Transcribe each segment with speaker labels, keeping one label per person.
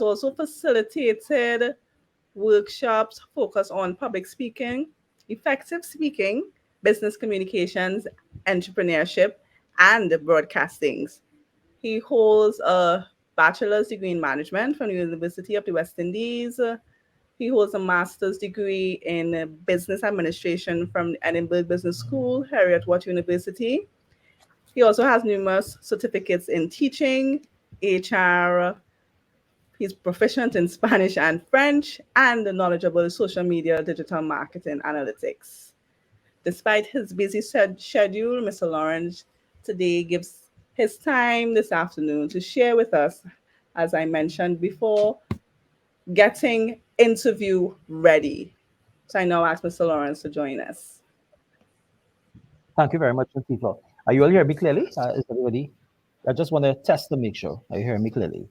Speaker 1: also facilitated workshops focused on public speaking, effective speaking, business communications, entrepreneurship, and broadcastings. He holds a bachelor's degree in management from the University of the West Indies. He holds a master's degree in business administration from Edinburgh Business School, Heriot-Watt University. He also has numerous certificates in teaching, HR. He's proficient in Spanish and French and knowledgeable in social media, digital marketing, analytics. Despite his busy schedule, Mr. Lawrence today gives his time this afternoon to share with us, as I mentioned before, getting interview ready. So I now ask Mr. Lawrence to join us.
Speaker 2: Thank you very much, Latifa. Are you all hearing me clearly? Is everybody? I just want to test to make sure. Are you hearing me clearly?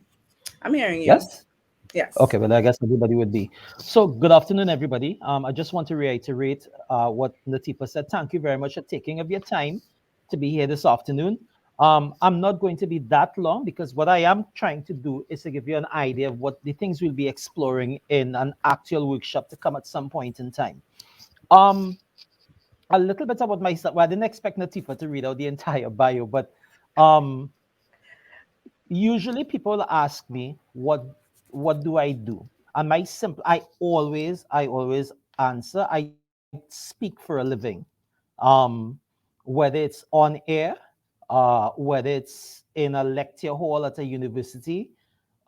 Speaker 1: I'm hearing you.
Speaker 2: Yes?
Speaker 1: Yes.
Speaker 2: Okay, well, I guess everybody would be. So, good afternoon, everybody. I just want to reiterate what Latifa said. Thank you very much for taking of your time to be here this afternoon. I'm not going to be that long because what I am trying to do is to give you an idea of what the things we'll be exploring in an actual workshop to come at some point in time. Um, a little bit about myself. Well, I didn't expect Latifa to read out the entire bio, but um, usually people ask me what do I do, and my simple I always answer I speak for a living. um Whether it's on air, whether it's in a lecture hall at a university,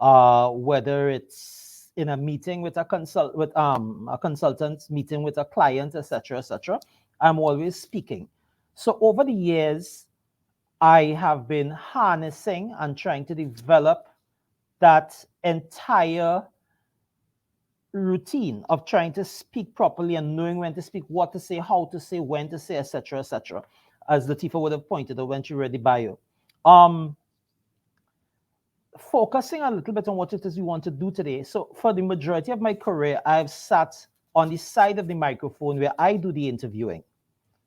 Speaker 2: whether it's in a meeting with a consultant meeting with a client, etc., etc., I'm always speaking. So over the years I have been harnessing and trying to develop that entire routine of trying to speak properly and knowing when to speak, what to say, how to say, when to say, etc., etc., as Latifa would have pointed out when she read the bio. Um, Focusing a little bit on what it is we want to do today. So, for the majority of my career, I've sat on the side of the microphone where I do the interviewing.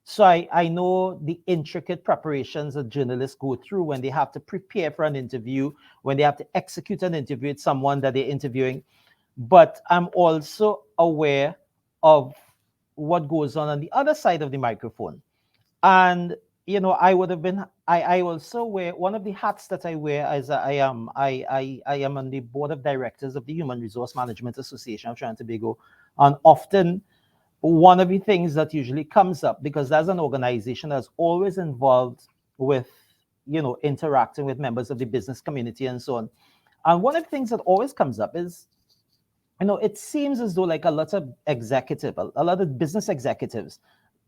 Speaker 2: So I know the intricate preparations that journalists go through when they have to prepare for an interview, when they have to execute an interview with someone that they're interviewing. But I'm also aware of what goes on the other side of the microphone. And I would have been I also wear one of the hats that I wear as I am on the board of directors of the Human Resource Management Association of Trinidad and Tobago. And often one of the things that usually comes up, because that's an organization that's always involved with interacting with members of the business community and so on, and one of the things that always comes up is, it seems as though like a lot of business executives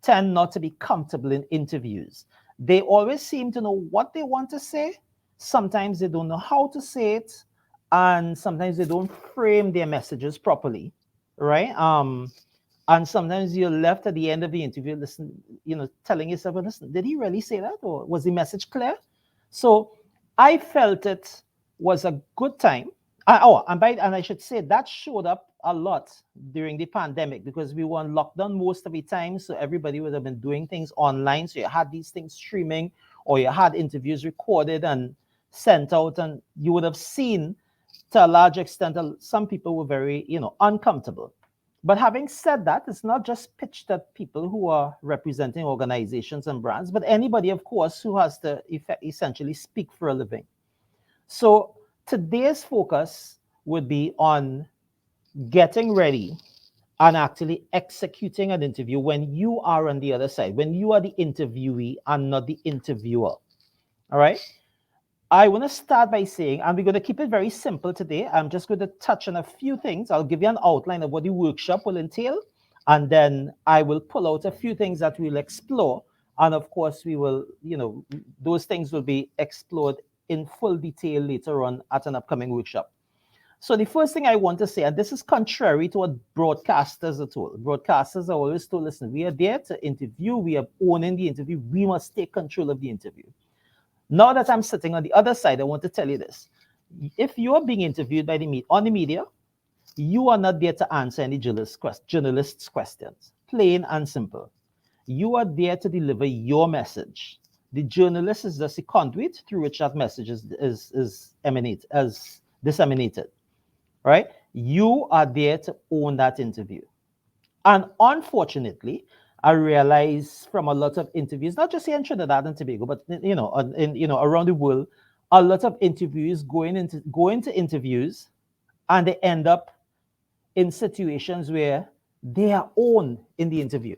Speaker 2: tend not to be comfortable in interviews. They always seem to know what they want to say. Sometimes they don't know how to say it, and sometimes they don't frame their messages properly, right? And sometimes you're left at the end of the interview, telling yourself, well, listen, did he really say that, or was the message clear? So I felt it was a good time. And I should say that showed up a lot during the pandemic because we were on lockdown most of the time. So everybody would have been doing things online. So you had these things streaming, or you had interviews recorded and sent out, and you would have seen to a large extent some people were very, uncomfortable. But having said that, it's not just pitched at people who are representing organizations and brands, but anybody, of course, who has to essentially speak for a living. So today's focus would be on getting ready and actually executing an interview when you are on the other side, when you are the interviewee and not the interviewer. All right. I want to start by saying, and we're going to keep it very simple today. I'm just going to touch on a few things. I'll give you an outline of what the workshop will entail, and then I will pull out a few things that we'll explore. And of course, we will, those things will be explored in full detail later on at an upcoming workshop. So the first thing I want to say, and this is contrary to what broadcasters are told. Broadcasters are always told, listen, we are there to interview. We are owning the interview. We must take control of the interview. Now that I'm sitting on the other side, I want to tell you this. If you are being interviewed by on the media, you are not there to answer any journalists' questions. Plain and simple. You are there to deliver your message. The journalist is just a conduit through which that message is disseminated. right? You are there to own that interview. And unfortunately, I realize from a lot of interviews, not just here in Trinidad and Tobago, but around the world, a lot of interviews go into interviews, and they end up in situations where they are owned in the interview.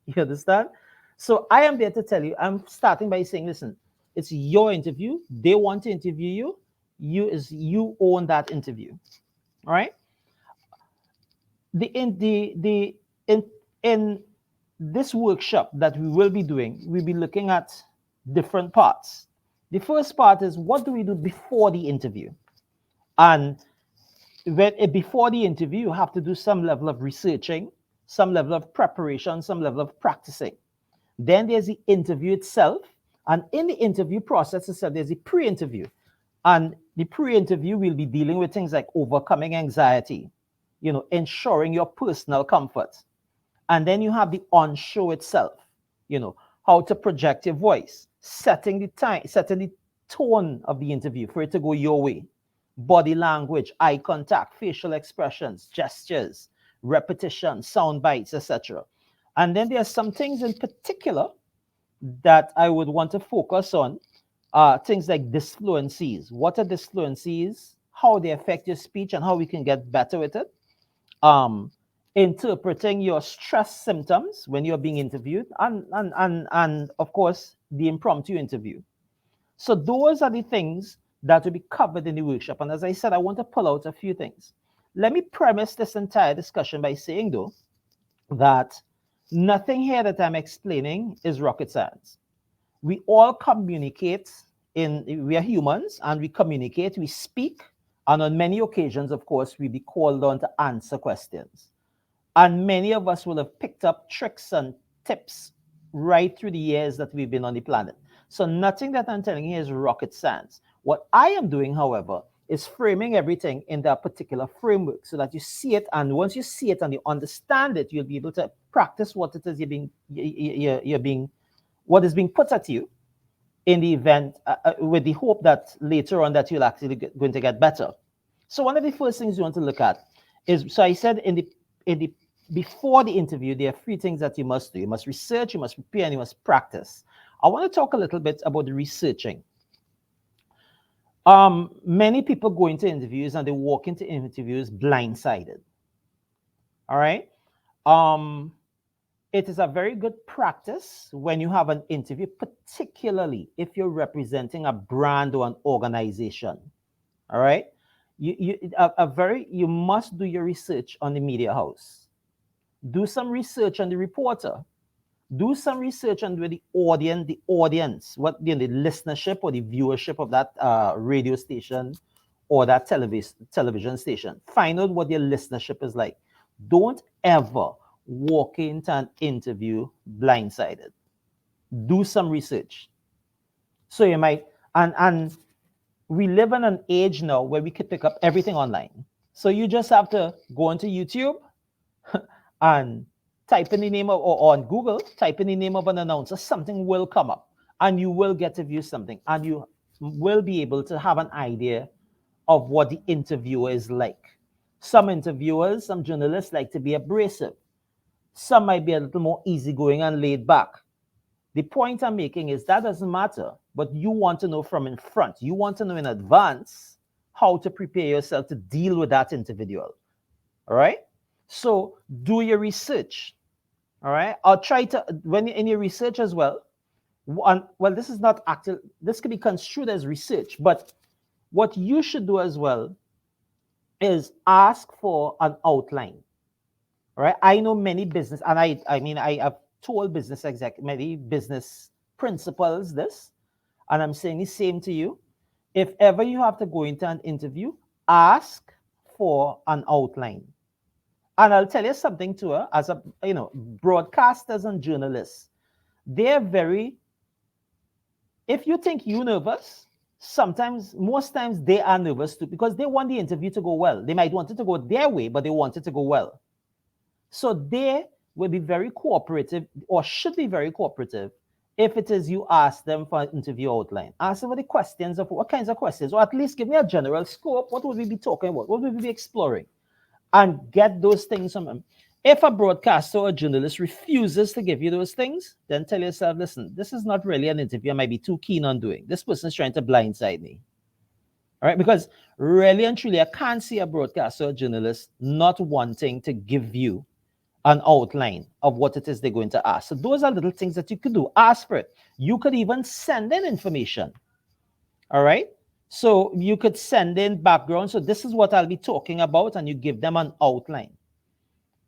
Speaker 2: You understand? So I am there to tell you, I'm starting by saying, listen, it's your interview. They want to interview you. You own that interview. All right. The in the the in in this workshop that we will be doing, we'll be looking at different parts. The first part is, what do we do before the interview? And before the interview, you have to do some level of researching, some level of preparation, some level of practicing. Then there's the interview itself. And in the interview process itself, there's the pre interview. And the pre interview will be dealing with things like overcoming anxiety, ensuring your personal comfort. And then you have the on show itself, how to project your voice, setting the time, setting the tone of the interview for it to go your way. Body language, eye contact, facial expressions, gestures, repetition, sound bites, etc. And then there are some things in particular that I would want to focus on, things like disfluencies. What are disfluencies? How they affect your speech and how we can get better with it. Um, Interpreting your stress symptoms when you're being interviewed, and of course, the impromptu interview. So those are the things that will be covered in the workshop. And as I said, I want to pull out a few things. Let me premise this entire discussion by saying, though, that nothing here that I'm explaining is rocket science. We all communicate we are humans and we communicate, we speak, and on many occasions, of course, we be called on to answer questions. And many of us will have picked up tricks and tips right through the years that we've been on the planet. So nothing that I'm telling you is rocket science. What I am doing, however, is framing everything in that particular framework so that you see it, and once you see it and you understand it, you'll be able to practice what it is what is being put at you in the event, with the hope that later on that you'll actually going to get better. So one of the first things you want to look at is, so I said in the before the interview, there are three things that you must do. You must research, you must prepare, and you must practice. I want to talk a little bit about the researching. Many people go into interviews and they walk into interviews blindsided. All right. Um, it is a very good practice when you have an interview, particularly if you're representing a brand or an organization. All right. You must do your research on the media house. Do some research on the reporter. Do some research on the audience, what the listenership or the viewership of that radio station or that television station. Find out what their listenership is like. Don't ever walk into an interview blindsided. Do some research. So you might, and we live in an age now where we could pick up everything online. So you just have to go onto YouTube and type in the name of, or on Google, type in the name of an announcer, something will come up and you will get to view something and you will be able to have an idea of what the interviewer is like. Some interviewers, some journalists like to be abrasive. Some might be a little more easygoing and laid back. The point I'm making is that doesn't matter, but you want to know from in front. You want to know in advance how to prepare yourself to deal with that individual. All right? So do your research. All right? I'll try to, when in your research as well, well, this is not actual, this can be construed as research, but what you should do as well is ask for an outline. All right? I know many business, and I mean, I have told business exec, many business principals this, and I'm saying the same to you. If ever you have to go into an interview, ask for an outline. And I'll tell you something too, as a broadcasters and journalists, they're very, if you think you're nervous, sometimes, most times they are nervous too because they want the interview to go well. They might want it to go their way, but they want it to go well. So they will be very cooperative or should be very cooperative if it is you ask them for an interview outline, ask them for the questions of what kinds of questions, or at least give me a general scope. What would we be talking about? What would we be exploring? And get those things from them. If a broadcaster or a journalist refuses to give you those things, then tell yourself, listen, this is not really an interview I might be too keen on doing. This person's trying to blindside me. All right, because really and truly, I can't see a broadcaster or a journalist not wanting to give you an outline of what it is they're going to ask. So those are little things that you could do. Ask for it. You could even send in information. All right. So you could send in background. So this is what I'll be talking about, and you give them an outline.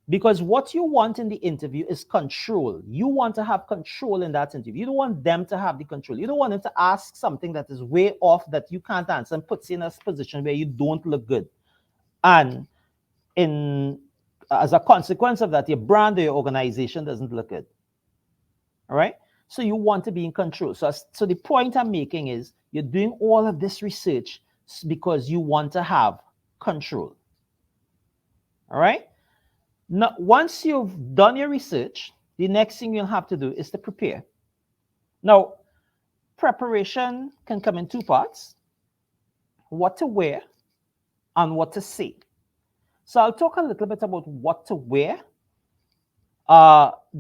Speaker 2: Because what you want in the interview is control. You want to have control in that interview. You don't want them to have the control. You don't want them to ask something that is way off that you can't answer and puts you in a position where you don't look good. And in as a consequence of that, your brand or your organization doesn't look good. All right. So you want to be in control. So the point I'm making is you're doing all of this research because you want to have control. All right. Now, once you've done your research, the next thing you'll have to do is to prepare. Now, preparation can come in two parts: what to wear and what to say. So I'll talk a little bit about what to wear.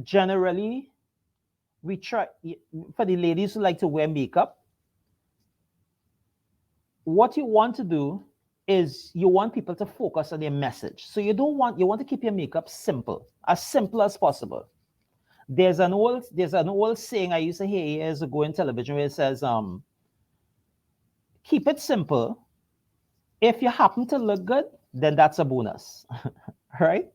Speaker 2: Generally, we try, for the ladies who like to wear makeup, what you want to do is you want people to focus on their message. So you want to keep your makeup simple as possible. There's an old saying I used to hear years ago in television where it says, keep it simple. If you happen to look good, then that's a bonus. Right?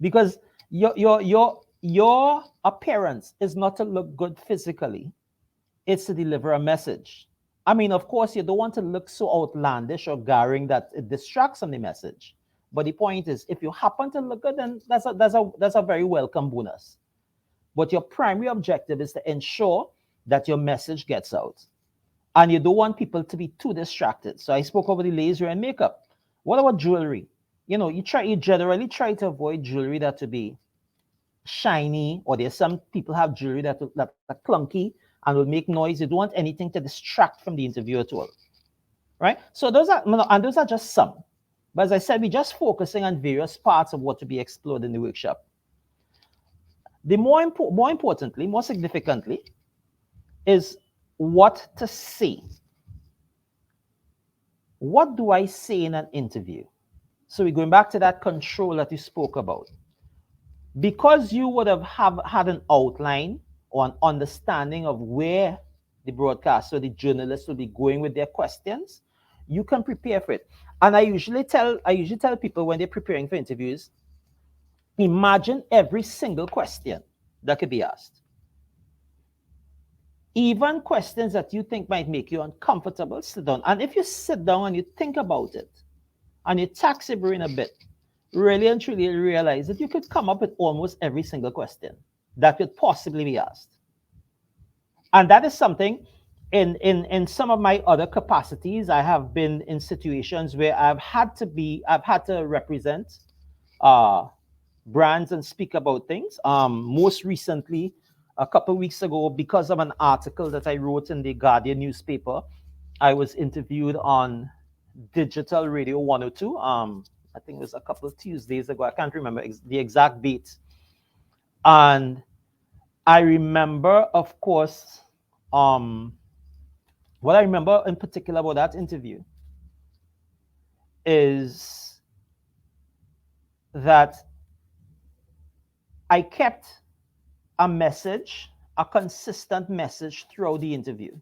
Speaker 2: Because your appearance is not to look good physically, it's to deliver a message. I mean, of course, you don't want to look so outlandish or garring that it distracts from the message. But the point is, if you happen to look good, then that's a very welcome bonus. But your primary objective is to ensure that your message gets out. And you don't want people to be too distracted. So I spoke over the laser and makeup. What about jewelry? You generally try to avoid jewelry that to be shiny, or there's some people have jewelry that are clunky and will make noise. You don't want anything to distract from the interview at all. Right? So those are just some. But as I said, we're just focusing on various parts of what to be explored in the workshop. The more importantly, more significantly, is what to say. What do I say in an interview? So we're going back to that control that you spoke about. Because you would have had an outline or an understanding of where the broadcaster or the journalist will be going with their questions, you can prepare for it. And I usually tell people when they're preparing for interviews, imagine every single question that could be asked. Even questions that you think might make you uncomfortable, sit down. And if you sit down and you think about it, and you tax your brain a bit, really and truly realize that you could come up with almost every single question that could possibly be asked. And that is something in some of my other capacities. I have been in situations where I've had to represent brands and speak about things. Most recently, a couple of weeks ago, because of an article that I wrote in the Guardian newspaper, I was interviewed on Digital Radio 102. I think it was a couple of Tuesdays ago. I can't remember the exact date. And I remember, of course, what I remember in particular about that interview is that I kept a message, a consistent message throughout the interview.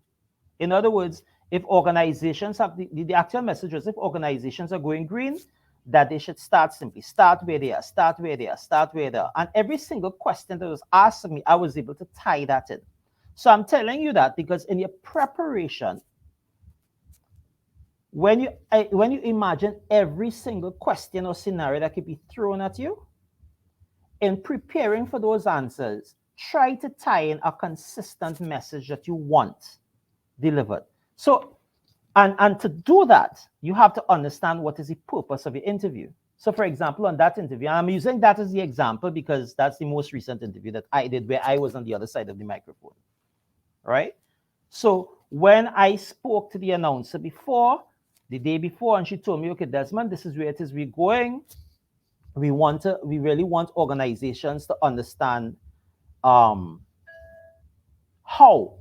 Speaker 2: In other words, if organizations have the actual message was, if organizations are going green, that they should start where they are, start where they are. And every single question that was asked of me, I was able to tie that in. So I'm telling you that because in your preparation, when you imagine every single question or scenario that could be thrown at you, in preparing for those answers, try to tie in a consistent message that you want delivered. So, and to do that, you have to understand what is the purpose of your interview. So, for example, on that interview, I'm using that as the example because that's the most recent interview that I did where I was on the other side of the microphone. right? So when I spoke to the announcer before, the day before, and she told me, okay, Desmond, this is where it is we're going. We really want organizations to understand um, how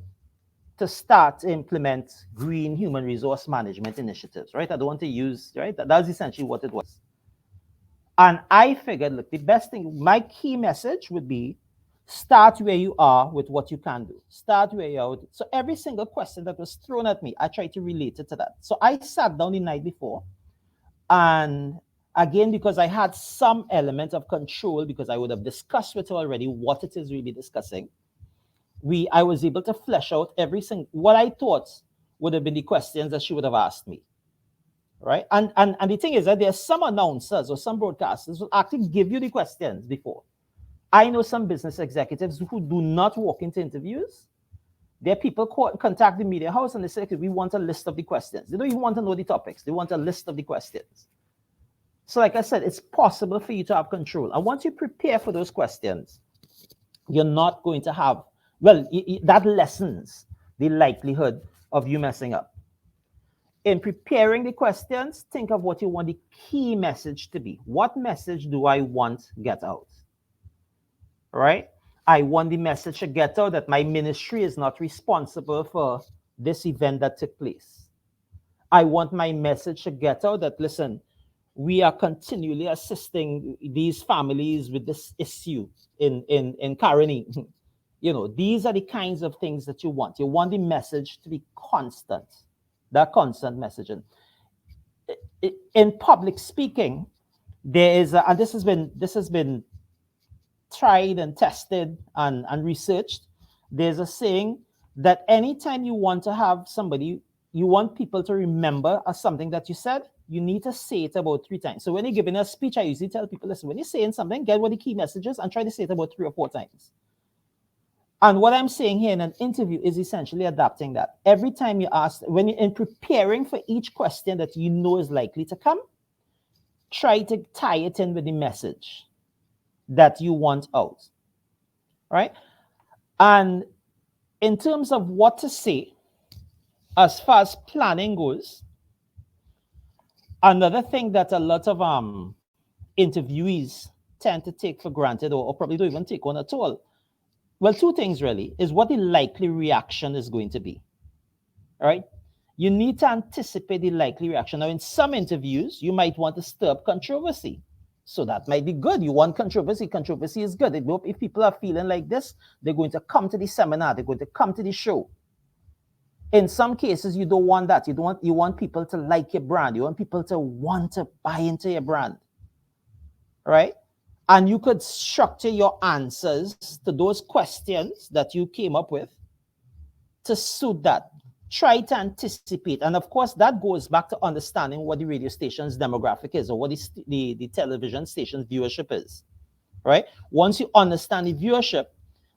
Speaker 2: to start to implement green human resource management initiatives, right? I don't want to use, right? That's essentially what it was. And I figured, look, the best thing, my key message would be start where you are with what you can do. Start where you are. So every single question that was thrown at me, I tried to relate it to that. So I sat down the night before, and again, because I had some element of control, because I would have discussed with her already what it is really discussing, I was able to flesh out every single what I thought would have been the questions that she would have asked me, right? And the thing is that there are some announcers or some broadcasters who actually give you the questions before. I know some business executives who do not walk into interviews. Their people contact the media house and they say, okay, we want a list of the questions. They don't even want to know the topics. They want a list of the questions. So like I said, it's possible for you to have control. And once you prepare for those questions, you're not going to have, well, that lessens the likelihood of you messing up. In preparing the questions, think of what you want the key message to be. What message do I want get out? Right? I want the message to get out that my ministry is not responsible for this event that took place. I want my message to get out that, listen, we are continually assisting these families with this issue in Caroni. These are the kinds of things that you want. You want the message to be constant, that constant messaging. In public speaking, there is, and this has been tried and tested and researched. There's a saying that anytime you want to have somebody, you want people to remember something that you said, you need to say it about 3 times. So when you're giving a speech, I usually tell people, listen, when you're saying something, get what the key message is and try to say it about 3 or 4 times. And what I'm saying here in an interview is essentially adapting that. Every time you ask, when you're in preparing for each question that you know is likely to come, try to tie it in with the message that you want out, right? And in terms of what to say, as far as planning goes, another thing that a lot of interviewees tend to take for granted, or probably don't even take on at all, well, 2 things really, is what the likely reaction is going to be, right? You need to anticipate the likely reaction. Now, in some interviews, you might want to stir up controversy. So that might be good. You want controversy. Controversy is good. If people are feeling like this, they're going to come to the seminar. They're going to come to the show. In some cases, you don't want that. You want people to like your brand. You want people to want to buy into your brand, right? And you could structure your answers to those questions that you came up with to suit that. Try to anticipate. And of course, that goes back to understanding what the radio station's demographic is, or what the television station's viewership is, right? Once you understand the viewership,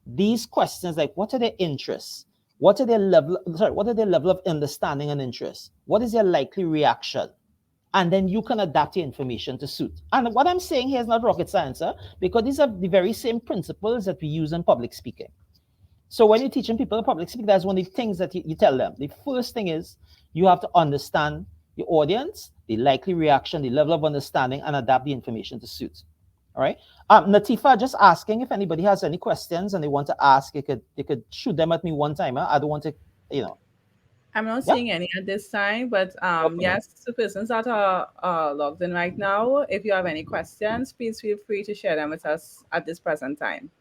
Speaker 2: these questions like what are their interests? What are their level of understanding and interest? What is their likely reaction? And then you can adapt your information to suit. And what I'm saying here is not rocket science, because these are the very same principles that we use in public speaking. So when you're teaching people public speaking, that's one of the things that you tell them. The first thing is you have to understand your audience, the likely reaction, the level of understanding, and adapt the information to suit. All right. Natifa, just asking if anybody has any questions and they want to ask, they could shoot them at me one time. I don't want to, you know.
Speaker 1: I'm not
Speaker 2: Yeah.
Speaker 1: seeing any at this time, but
Speaker 2: Okay.
Speaker 1: yes, the persons that are logged in right now, if you have any questions, please feel free to share them with us at this present time.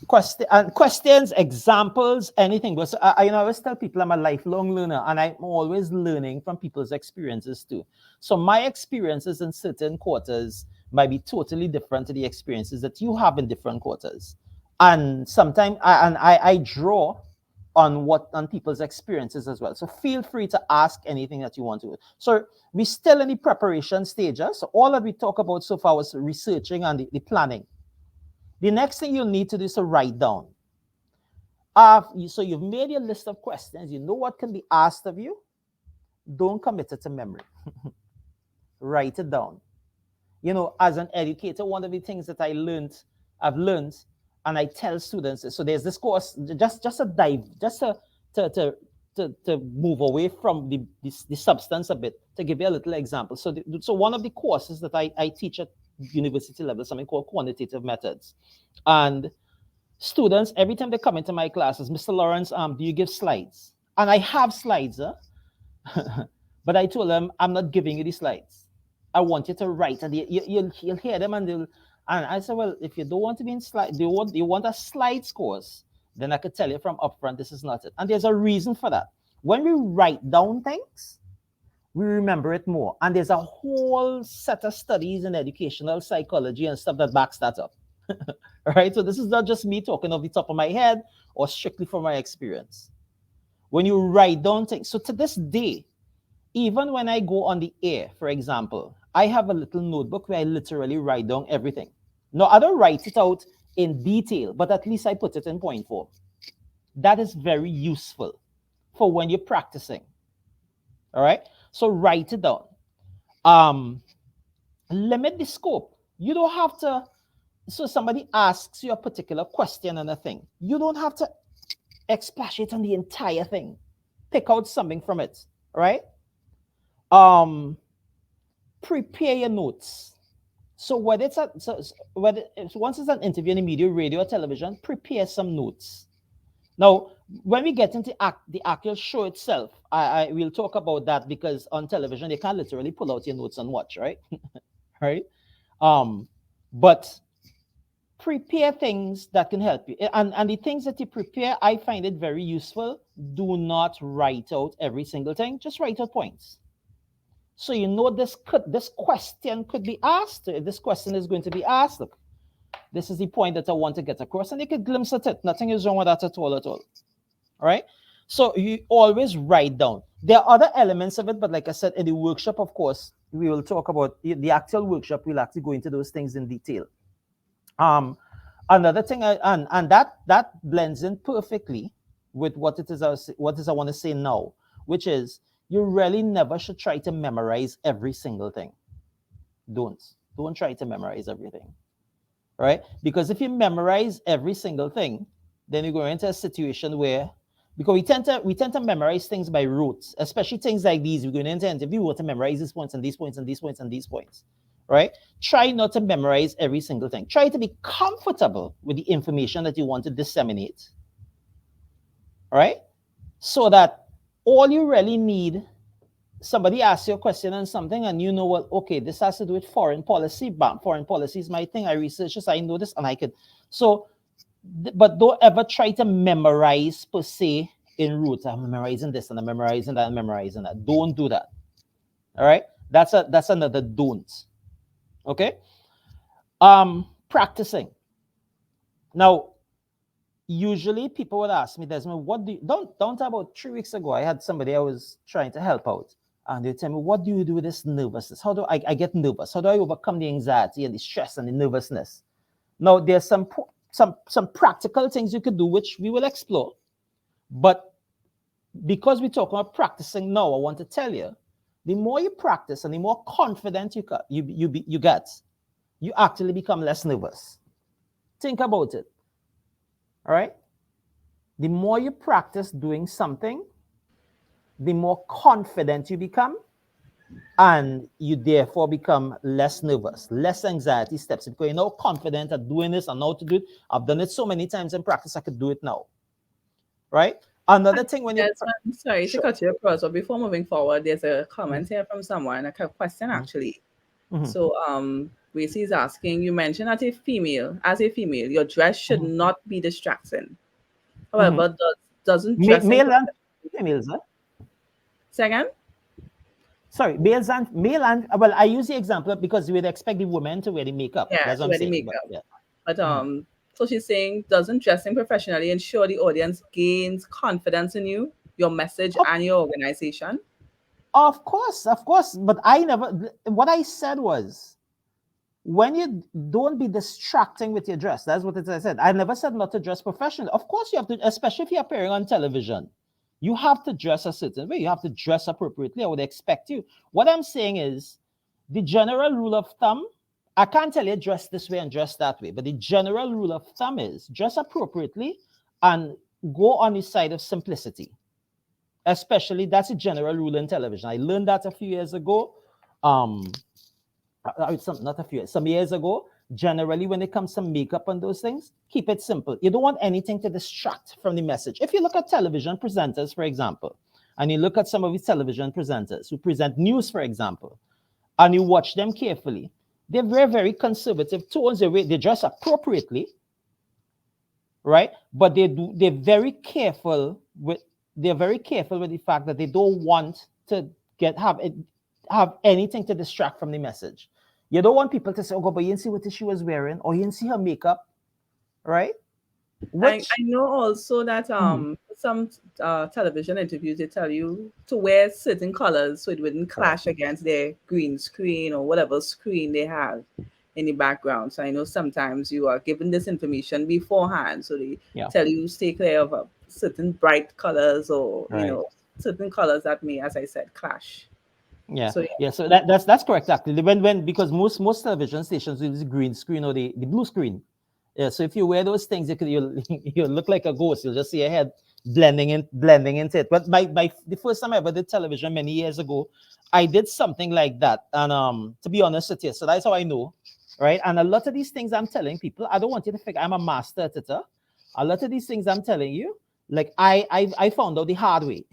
Speaker 2: Questions, examples, anything. Because I always tell people I'm a lifelong learner, and I'm always learning from people's experiences too. So my experiences in certain quarters might be totally different to the experiences that you have in different quarters. And sometimes I draw on people's experiences as well. So feel free to ask anything that you want to. So we're still in the preparation stages. So all that we talk about so far was researching and the planning. The next thing you'll need to do is to write down. So you've made your list of questions. You know what can be asked of you. Don't commit it to memory. Write it down. As an educator, one of the things that I've learned, and I tell students, so there's this course, just a dive, just a to to to move away from the substance a bit, to give you a little example. So one of the courses that I teach at university level, something called quantitative methods, and students, every time they come into my classes, Mr. Lawrence, do you give slides? And I have slides, but I told them, I'm not giving you the slides. I want you to write, and you'll hear them, and I said, well, if you don't want to be in slide, you want a slides course, then I could tell you from upfront, this is not it. And there's a reason for that. When we write down things, we remember it more. And there's a whole set of studies in educational psychology and stuff that backs that up. All right. So this is not just me talking off the top of my head or strictly from my experience. When you write down things, so to this day, even when I go on the air, for example, I have a little notebook where I literally write down everything. No, I don't write it out in detail, but at least I put it in point form. That is very useful for when you're practicing. All right. So write it down. Um, Limit the scope. You don't have to. So somebody asks you a particular question and a thing. You don't have to splash it on the entire thing. Pick out something from it. All right. Prepare your notes. So whether it's once it's an interview in the media, radio, or television, prepare some notes. Now, when we get into the actual show itself, I will talk about that, because on television they can't literally pull out your notes and watch, right? Right? But prepare things that can help you, and the things that you prepare, I find it very useful. Do not write out every single thing. Just write out points. So you know this question could be asked. If this question is going to be asked, look, this is the point that I want to get across, and you could glimpse at it. Nothing is wrong with that at all, at all. All right. So you always write down. There are other elements of it, but like I said, in the workshop, of course, we will talk about the actual workshop. We'll actually go into those things in detail. Another thing, and that blends in perfectly with what I want to say now, which is you really never should try to memorize every single thing. Don't try to memorize everything, right? Because if you memorize every single thing, then you go into a situation where, because we tend to memorize things by rote, especially things like these. We're going into an interview, we want to memorize these points and these points and these points and these points, right? Try not to memorize every single thing. Try to be comfortable with the information that you want to disseminate, right? So that all you really need, somebody asks you a question on something and you know, well, okay, this has to do with foreign policy. Bam, foreign policy is my thing. I research this, I know this, and I could. So, but don't ever try to memorize per se in roots. I'm memorizing this and I'm memorizing that and memorizing that. Don't do that. All right. That's another don't. Okay. Practicing. Now, usually people would ask me, Desmond, what do you, don't about 3 weeks ago, I had somebody I was trying to help out. And they tell me, what do you do with this nervousness? How do I get nervous? How do I overcome the anxiety and the stress and the nervousness? Now, there's some practical things you could do, which we will explore. But because we're talking about practicing now, I want to tell you, the more you practice and the more confident you get, you actually become less nervous. Think about it. All right? The more you practice doing something, the more confident you become, and you therefore become less nervous, less anxiety steps, because you're now confident at doing this and how to do it. I've done it so many times in practice, I could do it now. Right? Another thing when
Speaker 1: Yes, I'm sorry to cut you across, but before moving forward, there's a comment here from someone, a question actually. So Gracie is asking, you mentioned as a female, your dress should not be distracting. However, doesn't dressing
Speaker 2: male and females, huh?
Speaker 1: Second?
Speaker 2: Sorry, male and well, I use the example because we'd expect the women to wear the makeup.
Speaker 1: Yeah,
Speaker 2: that's
Speaker 1: to
Speaker 2: what
Speaker 1: wear
Speaker 2: I'm
Speaker 1: the
Speaker 2: saying.
Speaker 1: makeup. But so she's saying, doesn't dressing professionally ensure the audience gains confidence in you, your message, and your organization?
Speaker 2: Of course. But what I said was, when you don't be distracting with your dress, that's what I said. I never said not to dress professionally. Of course, you have to, especially if you're appearing on television. You have to dress a certain way. You have to dress appropriately. I would expect you. What I'm saying is, the general rule of thumb, I can't tell you dress this way and dress that way, but the general rule of thumb is dress appropriately and go on the side of simplicity. Especially that's a general rule in television. I learned that a few years ago. Um, not a few years, some years ago. Generally, when it comes to makeup and those things, keep it simple. You don't want anything to distract from the message. If you look at television presenters, for example, and you look at some of these television presenters who present news, for example, and you watch them carefully, they're very, very conservative tones. They dress appropriately, right? But they're very careful with the fact that they don't want to have anything to distract from the message. You don't want people to say, "Oh, God, but you didn't see what she was wearing, or you didn't see her makeup," right?
Speaker 1: I
Speaker 2: Which
Speaker 1: know also that
Speaker 2: Mhm.
Speaker 1: some television interviews they tell you to wear certain colors so it wouldn't
Speaker 2: Correct.
Speaker 1: clash against their green screen or whatever screen they have in the background. So I know sometimes you are given this information beforehand, so they
Speaker 2: Yeah.
Speaker 1: tell you stay clear of certain bright colors or
Speaker 2: Right.
Speaker 1: certain colors that may, as I said, clash.
Speaker 2: Yeah.
Speaker 1: So yeah,
Speaker 2: Yeah. So that's correct actually. When because most television stations use the green screen or the blue screen. Yeah. So if you wear those things, you'll look like a ghost. You'll just see your head blending into it. But the first time I ever did television many years ago, I did something like that. And to be honest with you, so that's how I know, right? And a lot of these things I'm telling people, I don't want you to think I'm a master at it. A lot of these things I'm telling you, like I found out the hard way,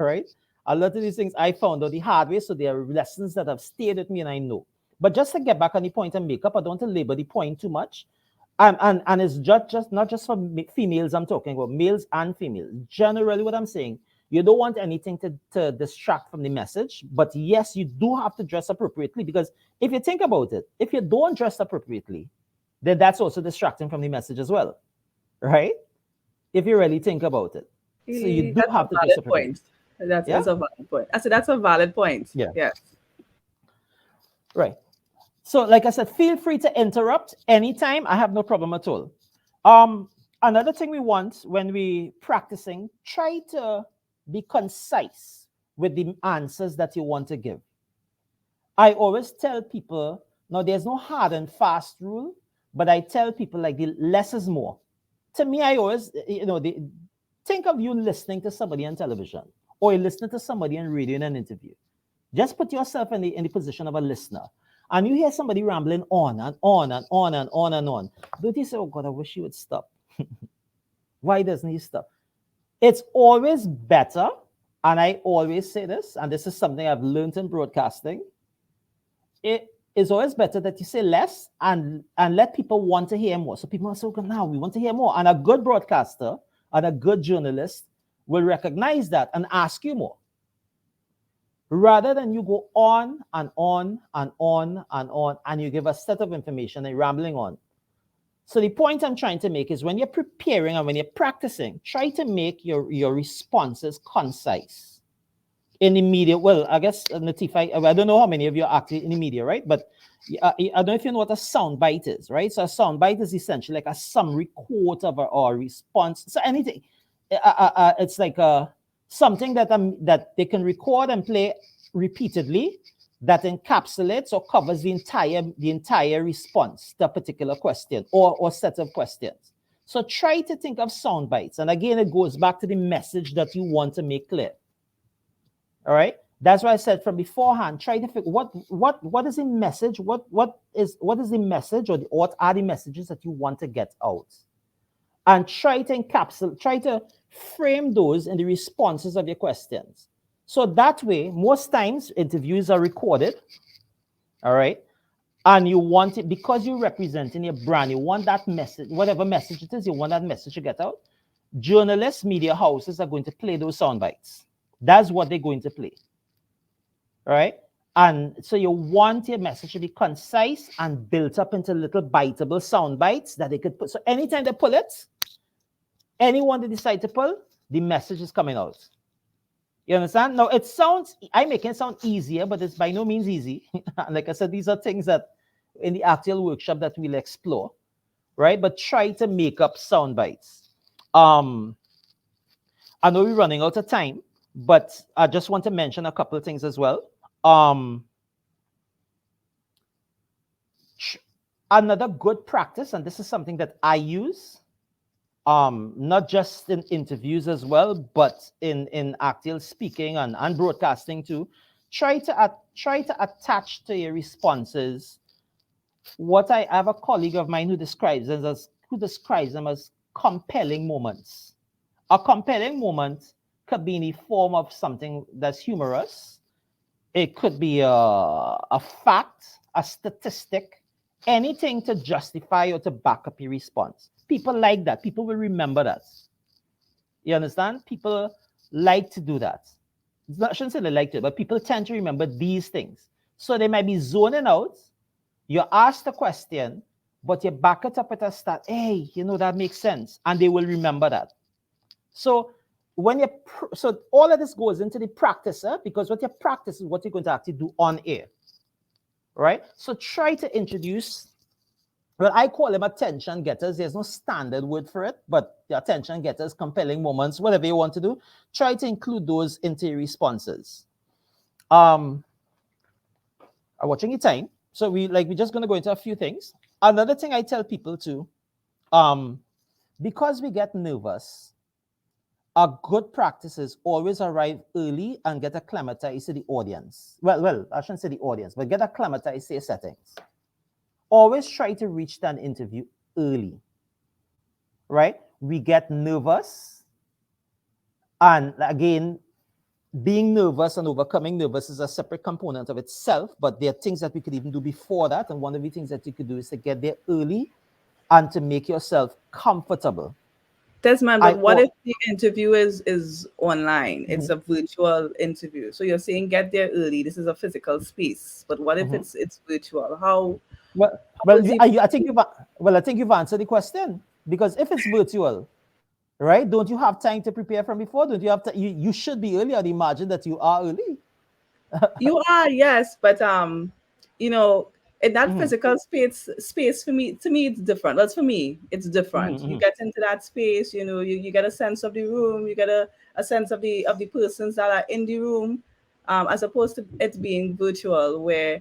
Speaker 2: right? A lot of these things I found out the hard way, so there are lessons that have stayed with me and I know. But just to get back on the point of makeup, I don't want to labor the point too much. And it's just not just for females I'm talking about, males and females. Generally, what I'm saying, you don't want anything to distract from the message, but yes, you do have to dress appropriately because if you think about it, if you don't dress appropriately, then that's also distracting from the message as well, right? If you really think about it. So you do
Speaker 1: that's a
Speaker 2: have to dress
Speaker 1: valid
Speaker 2: appropriately.
Speaker 1: point. That
Speaker 2: Yeah?
Speaker 1: is a valid point. I said that's a valid point.
Speaker 2: Yeah.
Speaker 1: Yes.
Speaker 2: Right. So, like I said, feel free to interrupt anytime. I have no problem at all. Um, Another thing we want when we practicing, try to be concise with the answers that you want to give. I always tell people, now there's no hard and fast rule, but I tell people like the less is more. To me, I always, think of you listening to somebody on television or you listening to somebody on radio in an interview. Just put yourself in the position of a listener. And you hear somebody rambling on and on and on and on and on. Don't you say, "Oh God, I wish he would stop"? Why doesn't he stop? It's always better, and I always say this, and this is something I've learned in broadcasting. It is always better that you say less and let people want to hear more. So people are so good now, we want to hear more. And a good broadcaster and a good journalist will recognize that and ask you more rather than you go on and on and on and on and you give a set of information and rambling on. So the point I'm trying to make is when you're preparing and when you're practicing, try to make your responses concise. In the media, well, I guess Natif, I don't know how many of you are active in the media, right? But I don't know if you know what a sound bite is, right? So a sound bite is essentially like a summary quote of or response. So anything, it's like something that they can record and play repeatedly that encapsulates or covers the entire response to a particular question or set of questions. So try to think of sound bites, and again, it goes back to the message that you want to make clear. All right. That's why I said from beforehand, try to figure what is the message, what is the message or what are the messages that you want to get out, and try to encapsulate, try to frame those in the responses of your questions. So that way, most times interviews are recorded. All right. And you want it because you're representing your brand. You want that message, whatever message it is, you want that message to get out. Journalists, media houses are going to play those sound bites. That's what they're going to play. Right? And so you want your message to be concise and built up into little biteable sound bites that they could put. So anytime they pull it, anyone they decide to pull, the message is coming out. You understand? Now I make it sound easier, but it's by no means easy. Like I said, these are things that in the actual workshop that we'll explore, right? But try to make up sound bites. I know we're running out of time, but I just want to mention a couple of things as well. Um, Another good practice, and this is something that I use, not just in interviews as well, but in actual speaking and broadcasting too. Try to attach to your responses what I have a colleague of mine who describes them as compelling moments. A compelling moment could be in the form of something that's humorous. It could be a fact, a statistic, anything to justify or to back up your response. People like that. People will remember that. You understand? People like to do that. I shouldn't say they like to, but people tend to remember these things. So they might be zoning out. You ask the question, but you back it up at a start. Hey, that makes sense. And they will remember that. So so all of this goes into the practice, because what you practice is what you're going to actually do on air, right? So try to introduce, well, I call them attention getters. There's no standard word for it, but the attention getters, compelling moments, whatever you want to do, try to include those into your responses. I'm watching your time. So we're just going to go into a few things. Another thing I tell people too, because we get nervous, a good practice is always arrive early and get acclimatized to the audience. Well, I shouldn't say the audience, but get acclimatized to your settings. Always try to reach that interview early, right? We get nervous. And again, being nervous and overcoming nervous is a separate component of itself, but there are things that we could even do before that. And one of the things that you could do is to get there early and to make yourself comfortable.
Speaker 1: Desmond, but what if the interview is online? It's a virtual interview. So you're saying get there early. This is a physical space. But what if it's virtual?
Speaker 2: I think you've answered the question, because if it's virtual, right? Don't you have time to prepare from before? Don't you have to? You should be early. I'd imagine that you are early.
Speaker 1: You are, yes, but in that physical space for me, to me, it's different. That's for me, it's different. You get into that space, you get a sense of the room, you get a sense of the persons that are in the room, as opposed to it being virtual, where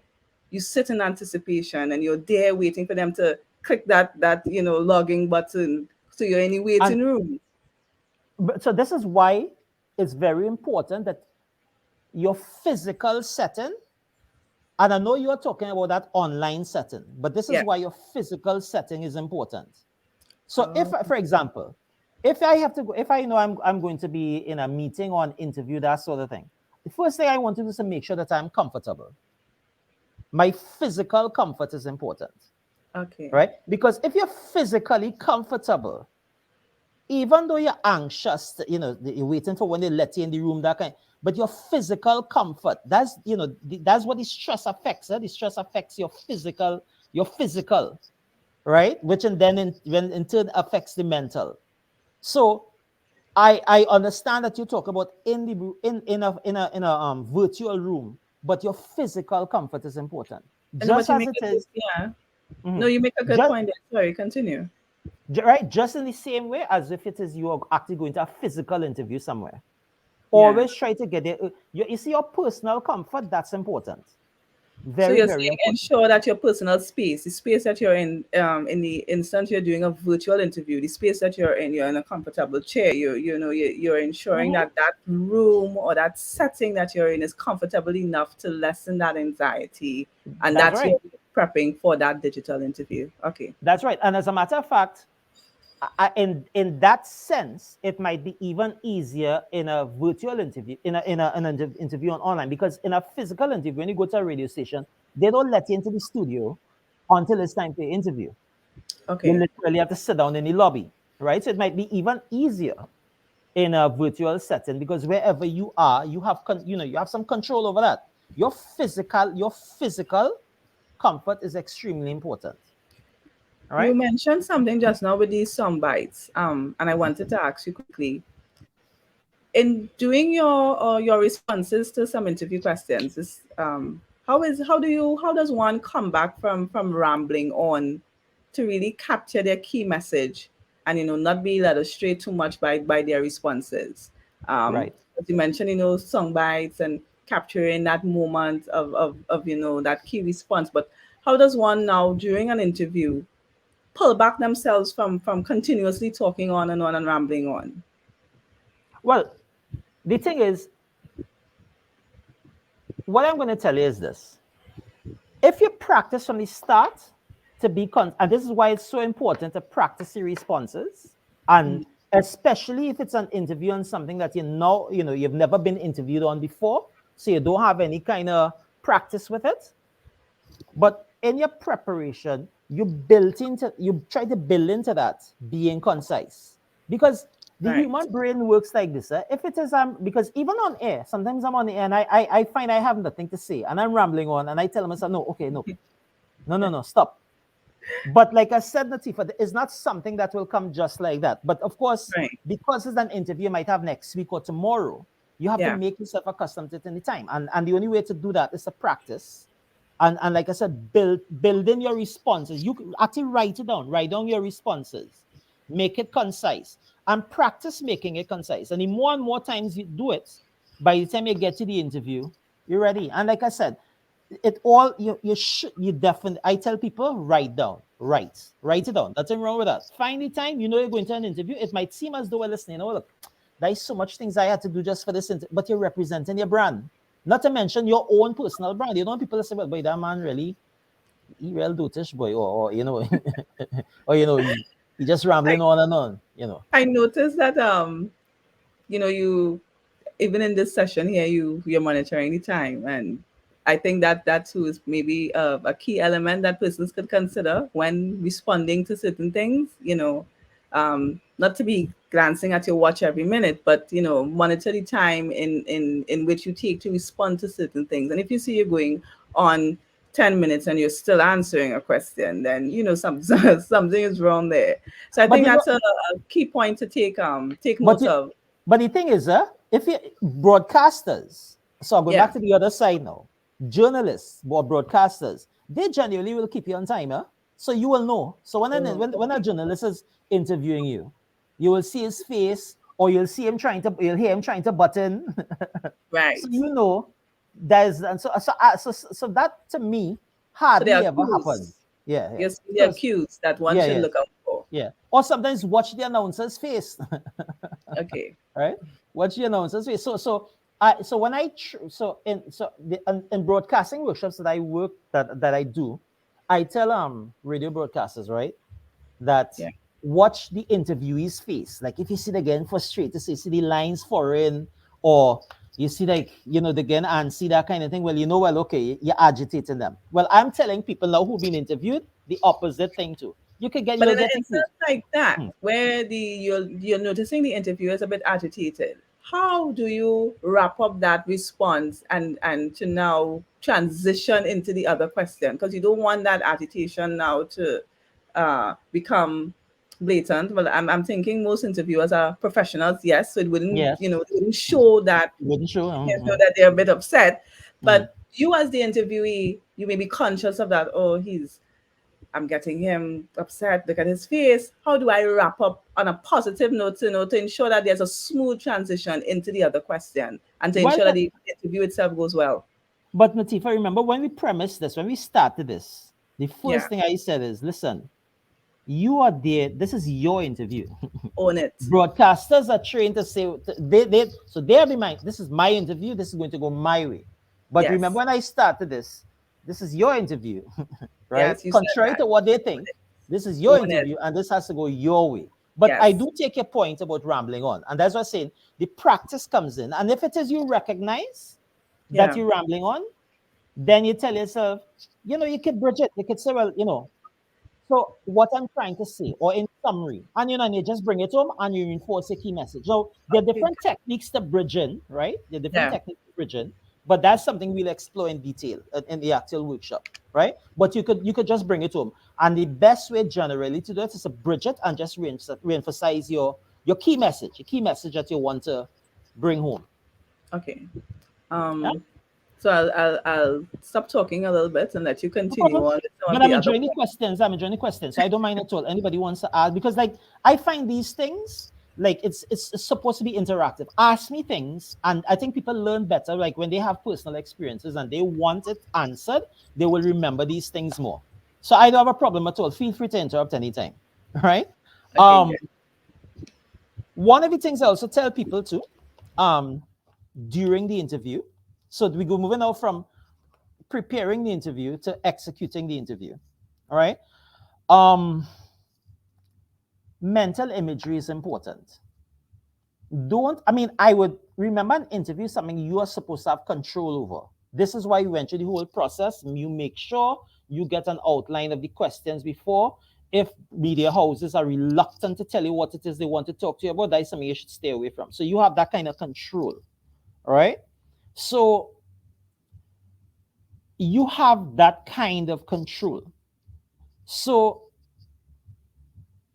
Speaker 1: you sit in anticipation and you're there waiting for them to click that logging button, so you're in the waiting
Speaker 2: And
Speaker 1: room.
Speaker 2: so this is why it's very important that your physical setting, and I know you're talking about that online setting, but this is
Speaker 1: Yeah.
Speaker 2: why your physical setting is important. So if,
Speaker 1: Oh,
Speaker 2: for example, if I have to go, if I know I'm going to be in a meeting or an interview, that sort of thing, the first thing I want to do is to make sure that I'm comfortable. My physical comfort is important,
Speaker 1: okay.
Speaker 2: right? Because if you're physically comfortable, even though you're anxious, you're waiting for when they let you in the room, that kind. But your physical comfort, that's what the stress affects. The stress affects your physical, right? Which and then in turn affects the mental. So I understand that you talk about in a virtual room, but your physical comfort is important,
Speaker 1: And
Speaker 2: just
Speaker 1: what you
Speaker 2: as
Speaker 1: make
Speaker 2: it
Speaker 1: a good,
Speaker 2: is.
Speaker 1: yeah. No,
Speaker 2: Mhm.
Speaker 1: you make a good
Speaker 2: just
Speaker 1: point there. Sorry, continue.
Speaker 2: right, just in the same way as if it is you are actually going to a physical interview somewhere.
Speaker 1: Yeah.
Speaker 2: Always try to get there. You see, your personal comfort, that's important.
Speaker 1: So
Speaker 2: Very,
Speaker 1: you're
Speaker 2: very
Speaker 1: saying
Speaker 2: important.
Speaker 1: ensure that your personal space, the space that you're in the instant you're doing a virtual interview, the space that you're in a comfortable chair. You're ensuring
Speaker 2: Mhm.
Speaker 1: that room or that setting that you're in is comfortable enough to lessen that anxiety, and
Speaker 2: That's
Speaker 1: that
Speaker 2: right.
Speaker 1: you're prepping for that digital interview. Okay.
Speaker 2: That's right. And as a matter of fact, in that sense, it might be even easier in a virtual interview, in an interview on online, because in a physical interview, when you go to a radio station, they don't let you into the studio until it's time for your interview. You
Speaker 1: Okay.
Speaker 2: literally have to sit down in the lobby, right? So it might be even easier in a virtual setting, because wherever you are, you have you have some control over that. Your physical comfort is extremely important. All
Speaker 1: You
Speaker 2: right.
Speaker 1: mentioned something just now with these sound bites, and I wanted to ask you quickly. In doing your responses to some interview questions, how does one come back from rambling on to really capture their key message, and not be led astray too much by their responses.
Speaker 2: Right.
Speaker 1: As you mentioned, song bites and capturing that moment of that key response. But how does one now during an interview pull back themselves from continuously talking on and rambling on?
Speaker 2: Well, the thing is, what I'm going to tell you is this. If you practice from the start to be, and this is why it's so important to practice your responses, and especially if it's an interview on something that you've never been interviewed on before, so you don't have any kind of practice with it. But in your preparation, you try to build into that being concise, because the
Speaker 1: Right.
Speaker 2: human brain works like this. If it is because even on air, sometimes I'm on air and I find I have nothing to say and I'm rambling on and I tell myself, no, okay, no, stop. But like I said, Natifa, it's not something that will come just like that. But of course,
Speaker 1: Right.
Speaker 2: because it's an interview you might have next week or tomorrow, you have to
Speaker 1: Yeah.
Speaker 2: make yourself accustomed to it in the time. And the only way to do that is to practice. And like I said, building your responses. You actually write down your responses, make it concise, and practice making it concise. And the more and more times you do it, by the time you get to the interview, you're ready. And like I said, it all you definitely, I tell people, write it down. Nothing wrong with that. Find the time, you're going to an interview. It might seem as though we're listening, oh look, there's so much things I had to do just for this interview, but you're representing your brand. Not to mention your own personal brand. You don't want people to say, well, boy, that man really, he real dotish boy, or or he just rambling on and on.
Speaker 1: I noticed that you even in this session here, you're monitoring the time, and I think that too is maybe a key element that persons could consider when responding to certain things. Not to be glancing at your watch every minute, but monitor the time in which you take to respond to certain things. And if you see you're going on 10 minutes and you're still answering a question, then something is wrong there. So I
Speaker 2: But
Speaker 1: think
Speaker 2: you know,
Speaker 1: that's a key point to take
Speaker 2: but
Speaker 1: note
Speaker 2: you,
Speaker 1: of.
Speaker 2: but the thing is, if you broadcasters, so I'm going back
Speaker 1: Yeah.
Speaker 2: to the other side now, journalists or broadcasters, they genuinely will keep you on timer, so you will know. So when a journalist is interviewing you, you will see his face, or you'll hear him trying to button. So
Speaker 1: Right.
Speaker 2: there's and so that to me
Speaker 1: So there
Speaker 2: hardly
Speaker 1: are
Speaker 2: ever happens.
Speaker 1: cues.
Speaker 2: Yeah.
Speaker 1: Yes, there are
Speaker 2: So
Speaker 1: cues that one
Speaker 2: yeah,
Speaker 1: should
Speaker 2: yeah,
Speaker 1: look out for.
Speaker 2: yeah. Or sometimes watch the announcer's face.
Speaker 1: Okay.
Speaker 2: Right? Watch the announcer's face. So when in broadcasting workshops that I work that I do, I tell radio broadcasters, right, that
Speaker 1: Yeah.
Speaker 2: watch the interviewee's face. Like if you see the again frustrated, say see the lines foreign, or you see like the again and see that kind of thing. Well, well, okay, you're agitating them. Well, I'm telling people now who've been interviewed the opposite thing too.
Speaker 1: But
Speaker 2: You'll
Speaker 1: in an
Speaker 2: get into.
Speaker 1: instance like that,
Speaker 2: Hmm.
Speaker 1: where you're noticing the interviewer is a bit agitated, how do you wrap up that response and to now transition into the other question? Because you don't want that agitation now to become blatant. Well, I'm thinking most interviewers are professionals, yes, so it wouldn't
Speaker 2: Yes,
Speaker 1: it wouldn't show that
Speaker 2: wouldn't show.
Speaker 1: they're a bit upset.
Speaker 2: Mhm.
Speaker 1: But you as the interviewee, you may be conscious of that. Oh, I'm getting him upset. Look at his face. How do I wrap up on a positive note to ensure that there's a smooth transition into the other question and to
Speaker 2: Well,
Speaker 1: ensure that the interview itself goes well?
Speaker 2: but Natifa, remember when we premised this, when we started this, the first
Speaker 1: Yeah,
Speaker 2: thing I said is, listen, you are there. This is your interview.
Speaker 1: own it.
Speaker 2: Broadcasters are trained to say they have in mind, this is my interview, this is going to go my way. But remember
Speaker 1: Yes,
Speaker 2: when I started this is your interview. Right?
Speaker 1: yes, you said
Speaker 2: Contrary
Speaker 1: that.
Speaker 2: to what they think, this is your
Speaker 1: Own it.
Speaker 2: interview and this has to go your way. But I
Speaker 1: Yes,
Speaker 2: do take your point about rambling on, and that's what I'm saying. The practice comes in, and if it is you recognize that
Speaker 1: yeah,
Speaker 2: you're rambling on, then you tell yourself, you could bridge it. You could say, well, so what I'm trying to say, or in summary, and you just bring it home and you reinforce a key message. So there are
Speaker 1: okay,
Speaker 2: different techniques to bridging, right? There are different
Speaker 1: yeah,
Speaker 2: techniques to bridging, but that's something we'll explore in detail in the actual workshop, right? But you could just bring it home, and the best way generally to do it is to bridge it and just reemphasize your key message that you want to bring home.
Speaker 1: okay.
Speaker 2: Yeah?
Speaker 1: So I'll stop talking a little bit and let you
Speaker 2: No
Speaker 1: continue
Speaker 2: problem.
Speaker 1: on with some of
Speaker 2: But
Speaker 1: the
Speaker 2: I'm
Speaker 1: other
Speaker 2: enjoying the
Speaker 1: points.
Speaker 2: questions. I'm enjoying the questions. So I don't mind at all. Anybody wants to ask, because like I find these things like it's supposed to be interactive. Ask me things, and I think people learn better like when they have personal experiences and they want it answered. They will remember these things more. So I don't have a problem at all. Feel free to interrupt anytime. All right.
Speaker 1: Okay,
Speaker 2: Um,
Speaker 1: good.
Speaker 2: one of the things I also tell people too, um, during the interview. So we go moving out from preparing the interview to executing the interview. All right. Um, mental imagery is important. Don't, I mean, I would remember an interview something you are supposed to have control over. This is why you went through the whole process. You make sure you get an outline of the questions before. If media houses are reluctant to tell you what it is they want to talk to you about, that's something you should stay away from. So you have that kind of control. All right. So you have that kind of control. So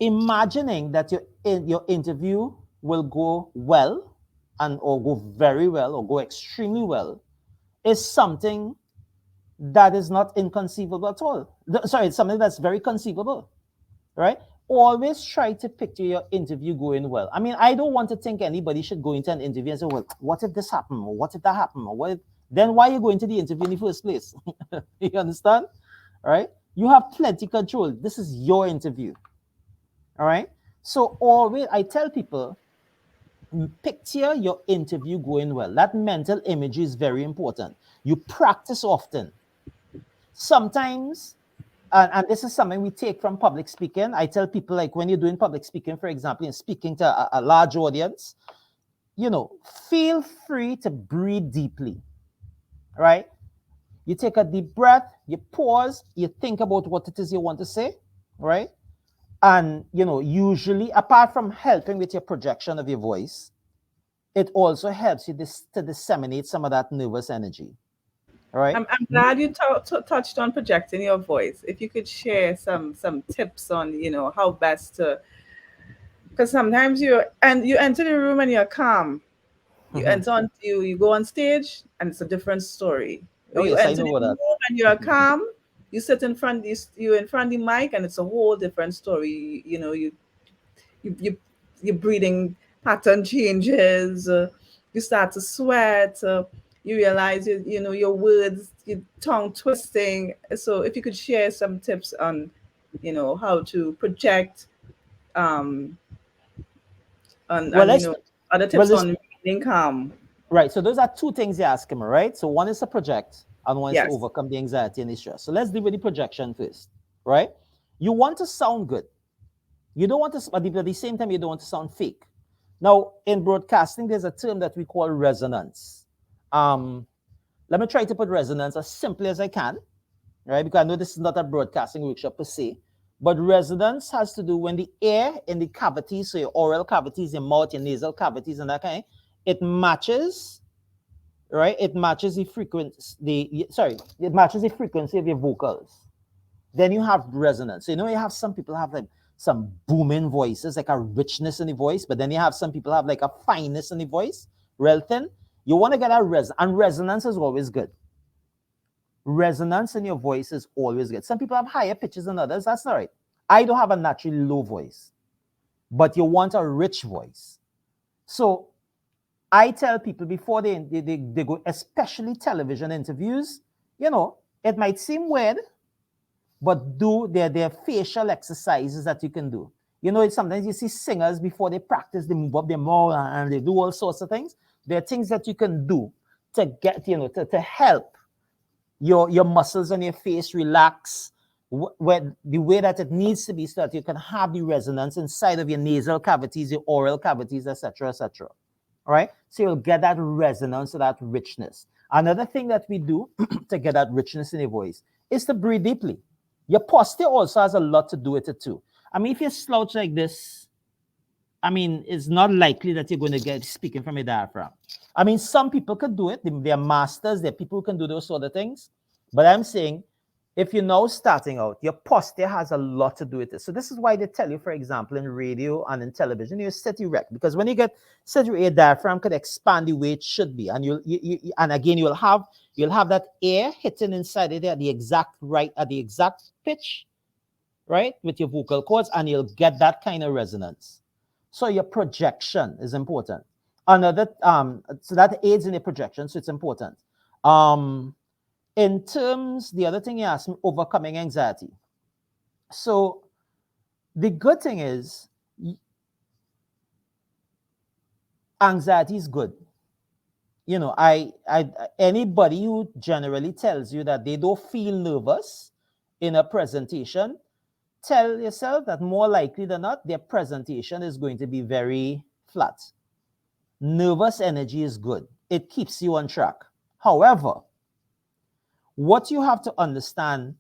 Speaker 2: imagining that your interview will go well and or go very well or go extremely well is something that is not inconceivable at all. Sorry, it's something that's very conceivable, right? Always try to picture your interview going well. I mean, I don't want to think anybody should go into an interview and say, well, what if this happened? Or what if that happened? Or what if... Then why are you going to the interview in the first place? You understand? All right? You have plenty control. This is your interview. All right? So always, I tell people, picture your interview going well. That mental image is very important. You practice often. Sometimes, and this is something we take from public speaking. I tell people, like when you're doing public speaking, for example, and speaking to a large audience, feel free to breathe deeply, right? You take a deep breath, you pause, you think about what it is you want to say, right? And, usually, apart from helping with your projection of your voice, it also helps you to disseminate some of that nervous energy, all right?
Speaker 1: I'm glad you touched on projecting your voice. If you could share some tips on how best to, because sometimes you enter the room and you're calm. You
Speaker 2: Mhm.
Speaker 1: enter on you go on stage and it's a different story.
Speaker 2: Oh,
Speaker 1: You
Speaker 2: yes, I
Speaker 1: enter
Speaker 2: know
Speaker 1: the
Speaker 2: about that.
Speaker 1: room and you're calm. You sit in front you in front of the mic and it's a whole different story. You you your breathing pattern changes. You start to sweat. You realize your words, your tongue twisting. So if you could share some tips on how to project, um
Speaker 2: Well,
Speaker 1: and
Speaker 2: let's,
Speaker 1: other
Speaker 2: well,
Speaker 1: tips
Speaker 2: let's,
Speaker 1: on remaining calm.
Speaker 2: right. So those are two things you're asking me, right? So one is to project and one is to
Speaker 1: Yes.
Speaker 2: overcome the anxiety and the stress. So let's deal with the projection first, right? You want to sound good. You don't want to, but at the same time, you don't want to sound fake. Now, in broadcasting, there's a term that we call resonance. Um, Let me try to put resonance as simply as I can, right? Because I know this is not a broadcasting workshop per se, but resonance has to do when the air in the cavities, so your oral cavities, your mouth, your nasal cavities, and that kind, it matches, right? It matches the frequency, it matches the frequency of your vocals. Then you have resonance. So, you have some people have like some booming voices, like a richness in the voice, but then you have some people have like a fineness in the voice, real thin. You want to get a and resonance is always good. Resonance in your voice is always good. Some people have higher pitches than others. That's all right. I don't have a naturally low voice, but you want a rich voice. So I tell people before they go, especially television interviews, it might seem weird, but do their facial exercises that you can do. Sometimes you see singers before they practice, they move up their mouth and they do all sorts of things. There are things that you can do to get, to help your muscles on your face relax where the way that it needs to be so that you can have the resonance inside of your nasal cavities, your oral cavities, etc., etc. All right, so you'll get that resonance, that richness. Another thing that we do to get that richness in your voice is to breathe deeply. Your posture also has a lot to do with it too. I mean, if you slouch like this, I mean, it's not likely that you're going to get speaking from a diaphragm. I mean, some people could do it. They're masters. They're people who can do those sort of things. But I'm saying, if you're now starting out, your posture has a lot to do with it. So this is why they tell you, for example, in radio and in television, you sit erect, because when you get set your diaphragm could expand the way it should be, and and again you'll have that air hitting inside it at the exact right at the exact pitch, right, with your vocal cords, and you'll get that kind of resonance. So your projection is important. Another so that aids in the projection, so it's important. In terms, the other thing you asked me, overcoming anxiety. So the good thing is anxiety is good. I anybody who generally tells you that they don't feel nervous in a presentation, tell yourself that more likely than not, their presentation is going to be very flat. Nervous energy is good. It keeps you on track. However, what you have to understand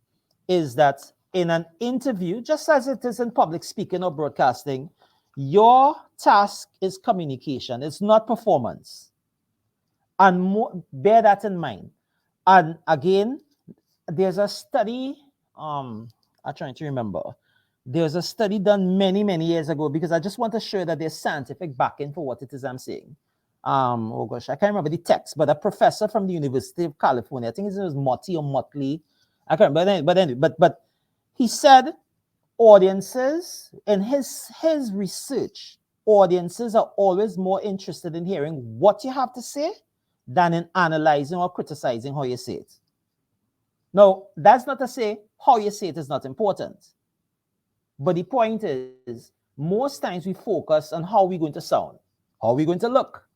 Speaker 2: is that in an interview, just as it is in public speaking or broadcasting, your task is communication, it's not performance. And bear that in mind. And again, there's a study, I'm trying to remember. There's a study done many, many years ago because I just want to show that there's scientific backing for what it is I'm saying. Oh gosh, I can't remember the text, but a professor from the University of California, I think his name was Motti or Motley. I can't remember, but he said audiences in his research, audiences are always more interested in hearing what you have to say than in analyzing or criticizing how you say it. Now, that's not to say how you say it is not important. But the point is, most times we focus on how we're going to sound, how we're going to look.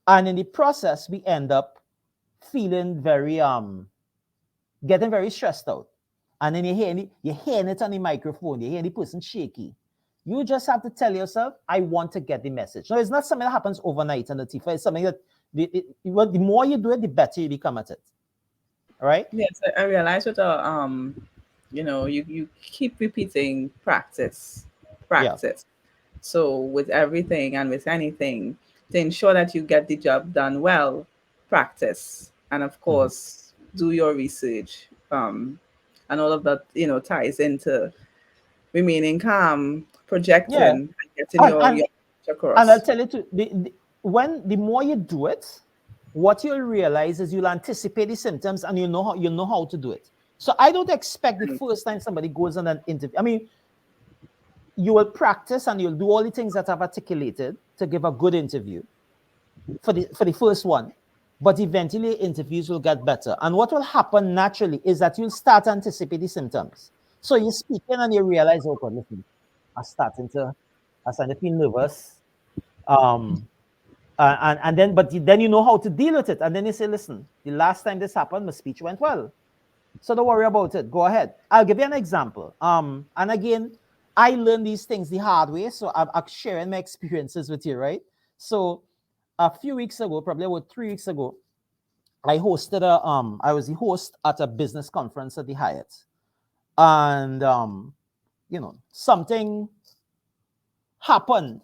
Speaker 2: And in the process, we end up feeling very, getting very stressed out. And then you're hearing it on the microphone, you're hearing the person shaky. You just have to tell yourself, I want to get the message. Now, it's not something that happens overnight on the TV. It's something that the more you do it, the better you become at it. All right?
Speaker 1: Yes, I realize with you keep repeating practice,
Speaker 2: Yeah.
Speaker 1: practice. So with everything and with anything, to ensure that you get the job done well, practice, and of
Speaker 2: Mhm.
Speaker 1: course, do your research. And all of that, ties into remaining calm,
Speaker 2: Yeah.
Speaker 1: projecting, and getting
Speaker 2: And,
Speaker 1: your
Speaker 2: and
Speaker 1: message
Speaker 2: And I'll
Speaker 1: across.
Speaker 2: tell you too, when the more you do it, what you'll realize is you'll anticipate the symptoms and you know how to do it. So I don't expect the
Speaker 1: Mm.
Speaker 2: first time somebody goes on an interview. I mean, you will practice and you'll do all the things that I've articulated to give a good interview for the first one. But eventually interviews will get better. And what will happen naturally is that you'll start to anticipate the symptoms. So you're speaking and you realize, oh God, listen, I'm starting to feel nervous. Um, then you know how to deal with it, and then you say, listen, the last time this happened, my speech went well, so don't worry about it, go ahead. I'll give you an example. And again, I learned these things the hard way, so I'm sharing my experiences with you, right? So a few weeks ago, probably about 3 weeks ago, I was the host at a business conference at the Hyatt. And something happened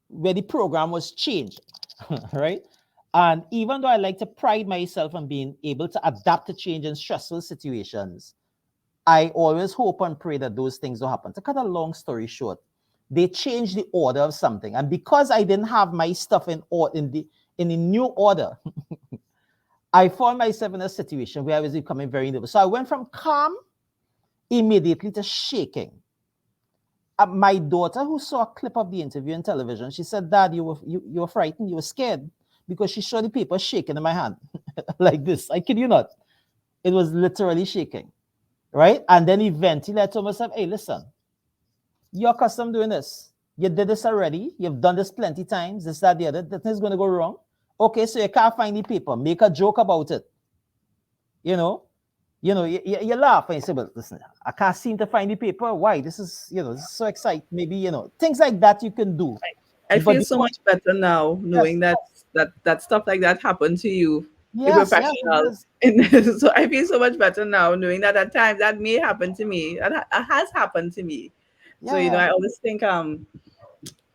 Speaker 2: where the program was changed, right? And even though I like to pride myself on being able to adapt to change in stressful situations, I always hope and pray that those things don't happen. To cut a long story short, they changed the order of something, and because I didn't have my stuff in the new order, I found myself in a situation where I was becoming very nervous. So I went from calm immediately to shaking. My daughter, who saw a clip of the interview on television, she said, "Dad, you were frightened, you were scared," because she saw the paper shaking in my hand like this. I kid you not. It was literally shaking, right? And then eventually I told myself, "Hey, listen, you're accustomed doing this. You did this already. You've done this plenty times. This, that, the other. Nothing's going to go wrong. Okay, so you can't find the paper. Make a joke about it. You know, you laugh and you say, well, listen, I can't seem to find the paper. Why? This is so exciting. Maybe, things like that you can do.
Speaker 1: I
Speaker 2: But
Speaker 1: feel so much better now
Speaker 2: yes,
Speaker 1: knowing that stuff like that happened to you, a
Speaker 2: yes, yes,
Speaker 1: professional.
Speaker 2: yes,
Speaker 1: And so I feel so much better now knowing that at times that may happen to me. That has happened to me. So
Speaker 2: yeah, yeah.
Speaker 1: I always think,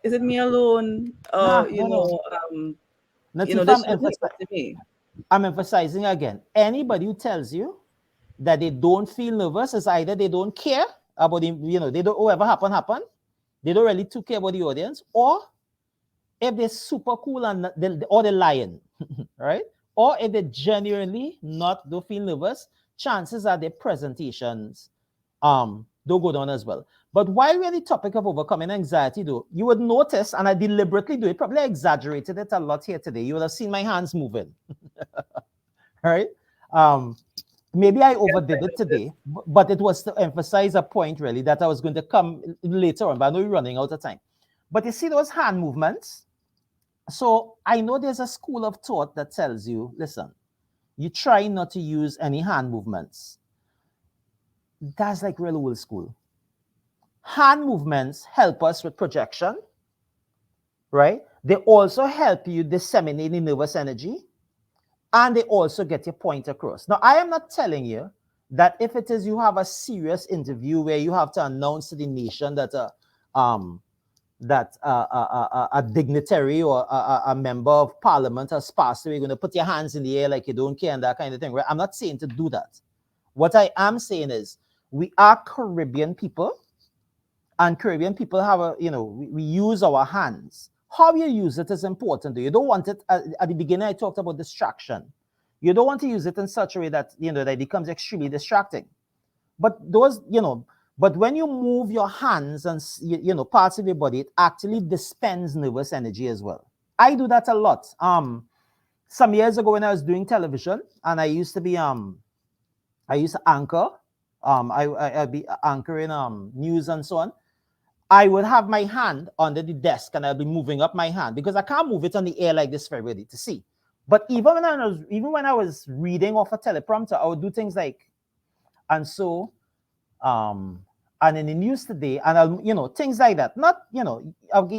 Speaker 1: is it me alone?
Speaker 2: Nah, no, no. Latifa,
Speaker 1: This shouldn't happen to me.
Speaker 2: I'm emphasizing again. Anybody who tells you that they don't feel nervous is either they don't care about they don't, whatever happen. They don't really too care about the audience, or if they're super cool and or they're lying, right? Or if they genuinely not don't feel nervous, chances are their presentations don't go down as well. But while we're on the topic of overcoming anxiety, though, you would notice, and I deliberately do it, probably exaggerated it a lot here today. You would have seen my hands moving, right? Um, maybe I overdid it today, but it was to emphasize a point really that I was going to come later on, but I know we're running out of time. But you see those hand movements? So I know there's a school of thought that tells you, listen, you try not to use any hand movements. That's like real old school. Hand movements help us with projection, right? They also help you disseminate the nervous energy, and they also get your point across. Now, I am not telling you that if it is you have a serious interview where you have to announce to the nation that um, a dignitary or a member of parliament has passed away, you're going to put your hands in the air like you don't care and that kind of thing, right? I'm not saying to do that. What I am saying is we are Caribbean people, and Caribbean people have we use our hands. How you use it is important. You don't want it at the beginning. I talked about distraction. You don't want to use it in such a way that that it becomes extremely distracting. But but when you move your hands and parts of your body, it actually dispense nervous energy as well. I do that a lot. Some years ago when I was doing television, and I used to anchor. I'd be anchoring news and so on. I would have my hand under the desk and I'll be moving up my hand because I can't move it on the air like this for everybody to see. But even when I was reading off a teleprompter, I would do things like, and so, and in the news today, and I'll, things like that. Not,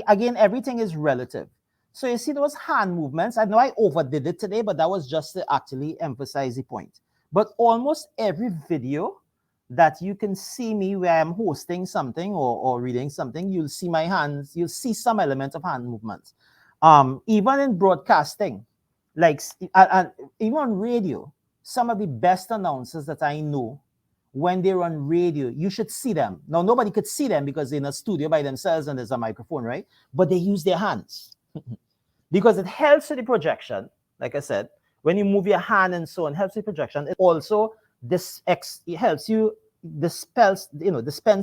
Speaker 2: again, everything is relative. So you see those hand movements. I know I overdid it today, but that was just to actually emphasize the point. But almost every video that you can see me where I'm hosting something or reading something, you'll see my hands, you'll see some element of hand movements. Even in broadcasting, like even on radio, some of the best announcers that I know, when they're on radio, you should see them. Now, nobody could see them because they're in a studio by themselves and there's a microphone, right? But they use their hands because it helps with the projection. Like I said, when you move your hand and so on, helps with projection. It also it helps you dispense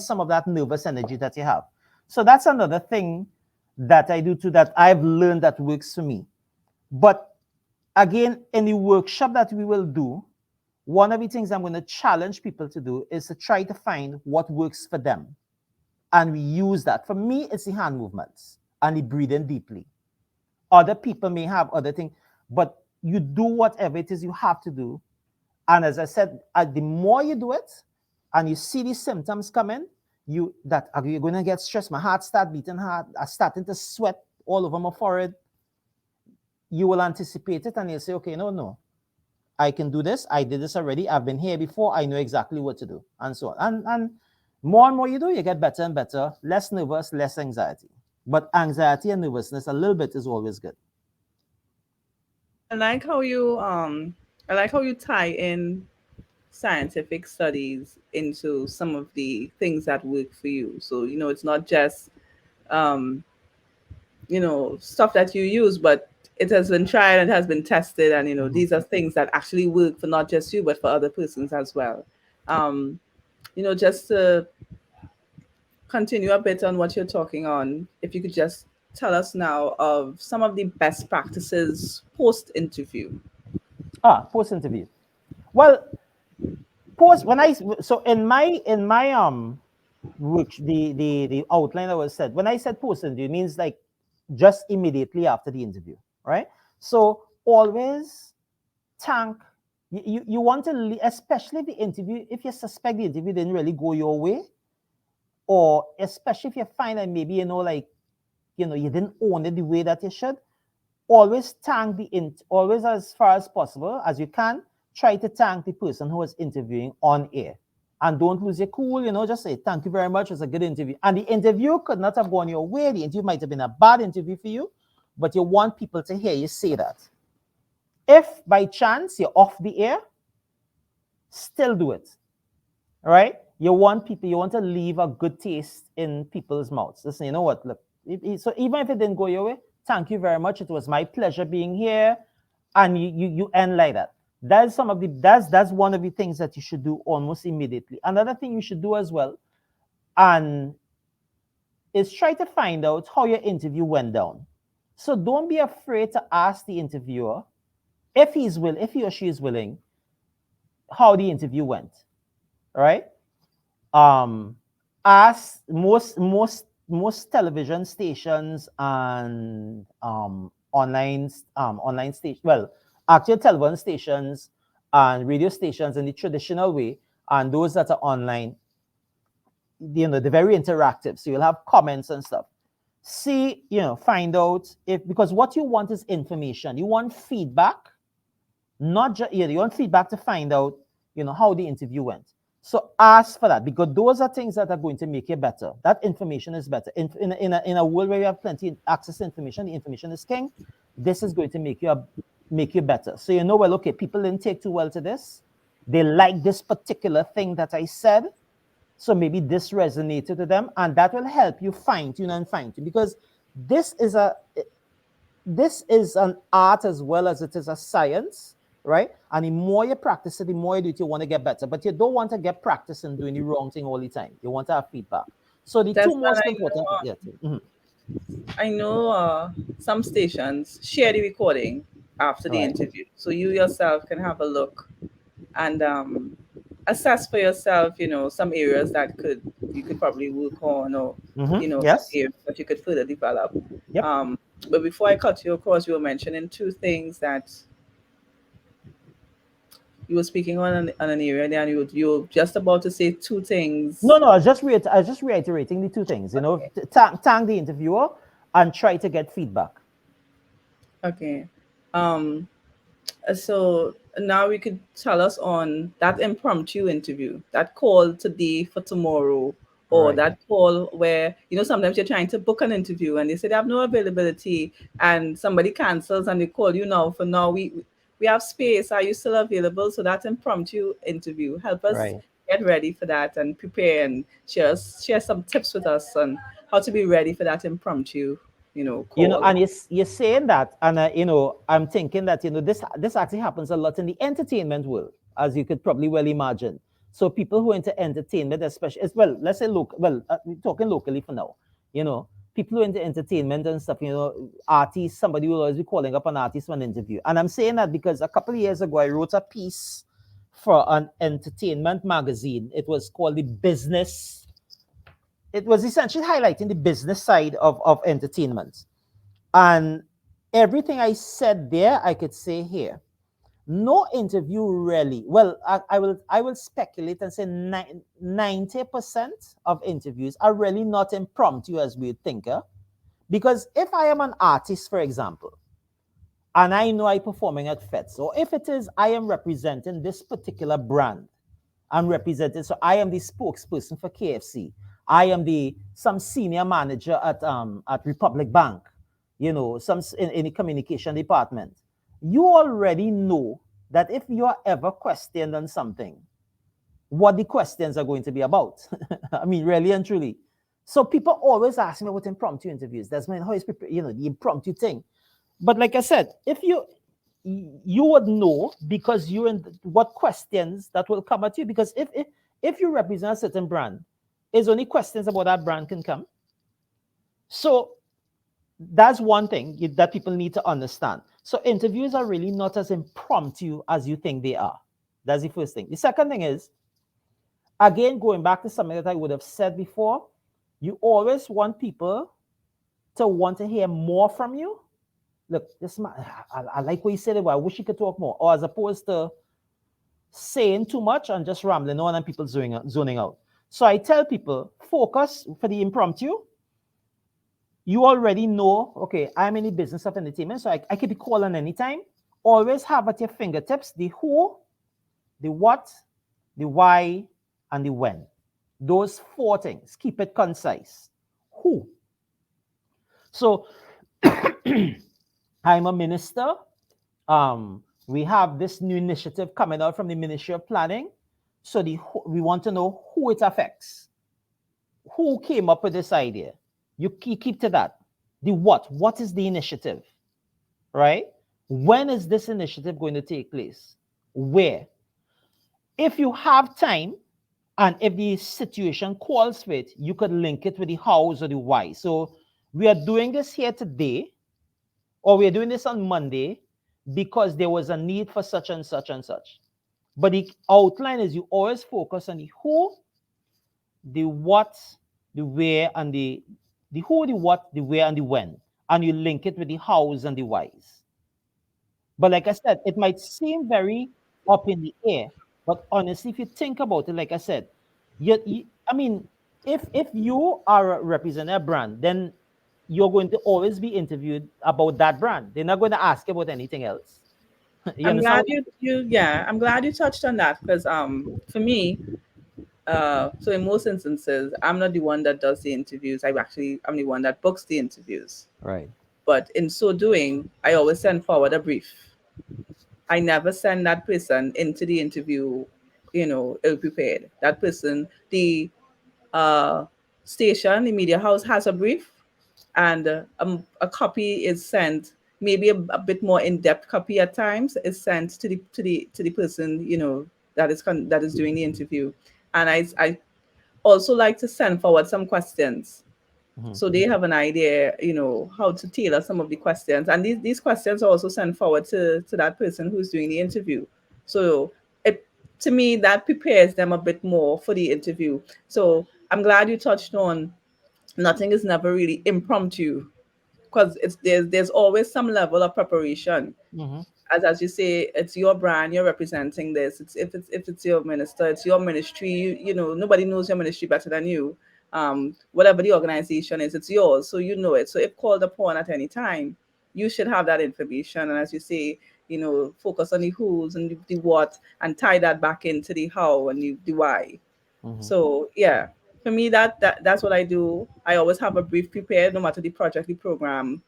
Speaker 2: some of that nervous energy that you have. So that's another thing that I do too that I've learned that works for me. But again, in the workshop that we will do, one of the things I'm going to challenge people to do is to try to find what works for them. And we use that. For me, it's the hand movements and the breathing deeply. Other people may have other things, but you do whatever it is you have to do. And as I said, the more you do it and you see these symptoms coming, you're going to get stressed. My heart start beating hard. I'm starting to sweat all over my forehead. You will anticipate it and you'll say, okay, no, I can do this. I did this already. I've been here before. I know exactly what to do, and so on. And more and more you do, you get better and better. Less nervous, less anxiety. But anxiety and nervousness, a little bit is always good.
Speaker 1: I like how you tie in scientific studies into some of the things that work for you. So, it's not just stuff that you use, but it has been tried and has been tested, and these are things that actually work for not just you but for other persons as well. um just to continue a bit on what you're talking on, if you could just tell us now of some of the best practices post interview.
Speaker 2: Post interview. Well, post when I so in my which the outline that was said when I said post interview means like just immediately after the interview, right? So always thank you want to especially the interview if you suspect the interview didn't really go your way, or especially if you find that maybe you didn't own it the way that you should. Always thank always as far as possible as you can, try to thank the person who was interviewing on air. And don't lose your cool, just say, thank you very much, it was a good interview. And the interview could not have gone your way. The interview might have been a bad interview for you, but you want people to hear you say that. If by chance you're off the air, still do it. All right? You want to leave a good taste in people's mouths. Listen, you know what? Look, so even if it didn't go your way, thank you very much. It was my pleasure being here. And you end like that. That's one of the things that you should do almost immediately. Another thing you should do as well, and is try to find out how your interview went down. So don't be afraid to ask the interviewer if he or she is willing, how the interview went, right? Um, as most television stations and online station, well, actual television stations and radio stations in the traditional way, and those that are online, they're very interactive. So you'll have comments and stuff. See, find out if, because what you want is information. You want feedback, not just, you want feedback to find out, how the interview went. So ask for that, because those are things that are going to make you better. That information is better. In a world where you have plenty of access to information, the information is king. This is going to make you better. So well, okay, people didn't take too well to this. They like this particular thing that I said. So maybe this resonated to them, and that will help you fine tune and fine tune, because this is an art as well as it is a science, right? And the more you practice it, the more you do it, you want to get better. But you don't want to get practice and doing the wrong thing all the time. You want to have feedback. So the two
Speaker 1: That's when
Speaker 2: most important, yeah.
Speaker 1: I know some stations share the recording after
Speaker 2: All
Speaker 1: the
Speaker 2: right.
Speaker 1: interview, so you yourself can have a look and assess for yourself. Some areas that you could probably work on, or some
Speaker 2: Yes.
Speaker 1: areas that you could further develop.
Speaker 2: Yep.
Speaker 1: But before I cut you, of course, you were mentioning two things that you were speaking on an area, and you were just about to say two
Speaker 2: No,
Speaker 1: things.
Speaker 2: no, I was just reiterating the two things,
Speaker 1: Okay.
Speaker 2: thank the interviewer and try to get feedback.
Speaker 1: Okay. Um, So now we could tell us on that impromptu interview, that call today for tomorrow, or
Speaker 2: Right.
Speaker 1: that call where, sometimes you're trying to book an interview and they say they have no availability, and somebody cancels and they call you now for now. We have space. Are you still available? So that impromptu interview. Help us
Speaker 2: Right.
Speaker 1: get ready for that and prepare, and share some tips with us on how to be ready for that impromptu, call.
Speaker 2: And you're saying that, and I'm thinking that this actually happens a lot in the entertainment world, as you could probably well imagine. So people who into entertainment, especially as well, let's say we're talking locally for now. People who into entertainment and stuff. Artists, somebody will always be calling up an artist for an interview, and I'm saying that because a couple of years ago I wrote a piece for an entertainment magazine. It was called the Business. It was essentially highlighting the business side of entertainment. And everything I said there, I could say here. No interview really. Well, I will speculate and say 90% of interviews are really not impromptu as we would think. Because if I am an artist, for example, and I know I'm performing at FETS, or if it is I am representing this particular brand, I'm representing, so I am the spokesperson for KFC. I am some senior manager at Republic Bank, some in the communication department. You already know that if you are ever questioned on something, what the questions are going to be about. I mean, really and truly. So people always ask me about impromptu interviews. That's how is prepared, the impromptu thing. But like I said, if you would know, because you're in what questions that will come at you. Because if you represent a certain brand, is only questions about that brand can come. So that's one thing that people need to understand. So interviews are really not as impromptu as you think they are. That's the first thing. The second thing is, again, going back to something that I would have said before, you always want people to want to hear more from you. Look, I like what you said. I wish you could talk more. Or as opposed to saying too much and just rambling on and people zoning out. So I tell people, focus for the impromptu. You already know, okay, I'm in the business of entertainment, so I could be calling anytime. Always have at your fingertips the who, the what, the why, and the when. Those four things. Keep it concise. Who? So I'm a minister. We have this new initiative coming out from the Ministry of Planning. So we want to know who it affects. Who came up with this idea? You keep to that. The what? What is the initiative? Right? When is this initiative going to take place? Where? If you have time, and if the situation calls for it, you could link it with the hows or the why. So we are doing this here today, or we are doing this on Monday because there was a need for such and such and such. But the outline is you always focus on the who, the what, the where, and the who, the what, the where, and the when, and you link it with the hows and the whys. But like I said, it might seem very up in the air, but honestly, if you think about it, like I said, I mean, if you are representing a brand, then you're going to always be interviewed about that brand. They're not going to ask you about anything else. You
Speaker 1: I'm
Speaker 2: understand
Speaker 1: glad
Speaker 2: what
Speaker 1: you yeah, I'm glad you touched on that because for me, so in most instances, I'm not the one that does the interviews. I'm the one that books the interviews.
Speaker 2: right?
Speaker 1: But in so doing, I always send forward a brief. I never send that person into the interview, ill prepared. That person, the uh, station, the media house has a brief, and a copy is sent. Maybe a bit more in depth copy at times is sent to the person that is doing the interview, and I also like to send forward some questions
Speaker 2: Mhm.
Speaker 1: so they have an idea, how to tailor some of the questions. And these questions are also sent forward to that person who's doing the interview. So it to me that prepares them a bit more for the interview. So I'm glad you touched on nothing is never really impromptu because there's always some level of preparation,
Speaker 2: Mhm.
Speaker 1: as you say, it's your brand, you're representing this. If it's your minister, it's your ministry. Nobody knows your ministry better than you. Whatever the organization is, it's yours, so you know it. So if called upon at any time, you should have that information. And as you say, focus on the who's and the what, and tie that back into the how and the why.
Speaker 2: Mhm.
Speaker 1: So yeah, for me that's what I do. I always have a brief prepared, no matter the project, the program.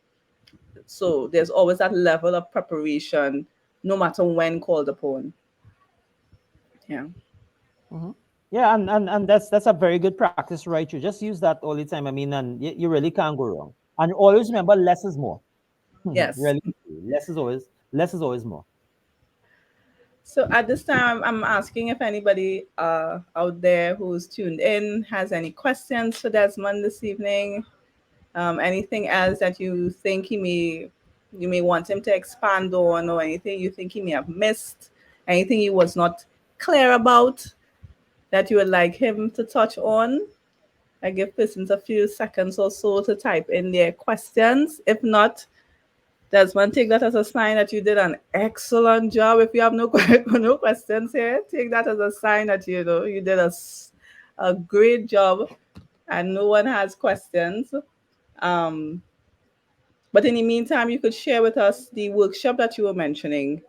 Speaker 1: So there's always that level of preparation, no matter when called upon. Yeah.
Speaker 2: Mhm. Yeah, and that's a very good practice, right? You just use that all the time. I mean, and you really can't go wrong. And always remember, less is more.
Speaker 1: Yes.
Speaker 2: Really, less is always more.
Speaker 1: So at this time, I'm asking if anybody out there who's tuned in has any questions for Desmond this evening. Anything else that you may want him to expand on, or anything you think he may have missed, anything he was not clear about that you would like him to touch on. I give persons a few seconds or so to type in their questions. If not, Desmond, take that as a sign that you did an excellent job. If you have no no questions here, take that as a sign that you did a great job, and no one has questions. Um, but in the meantime, you could share with us the workshop that you were mentioning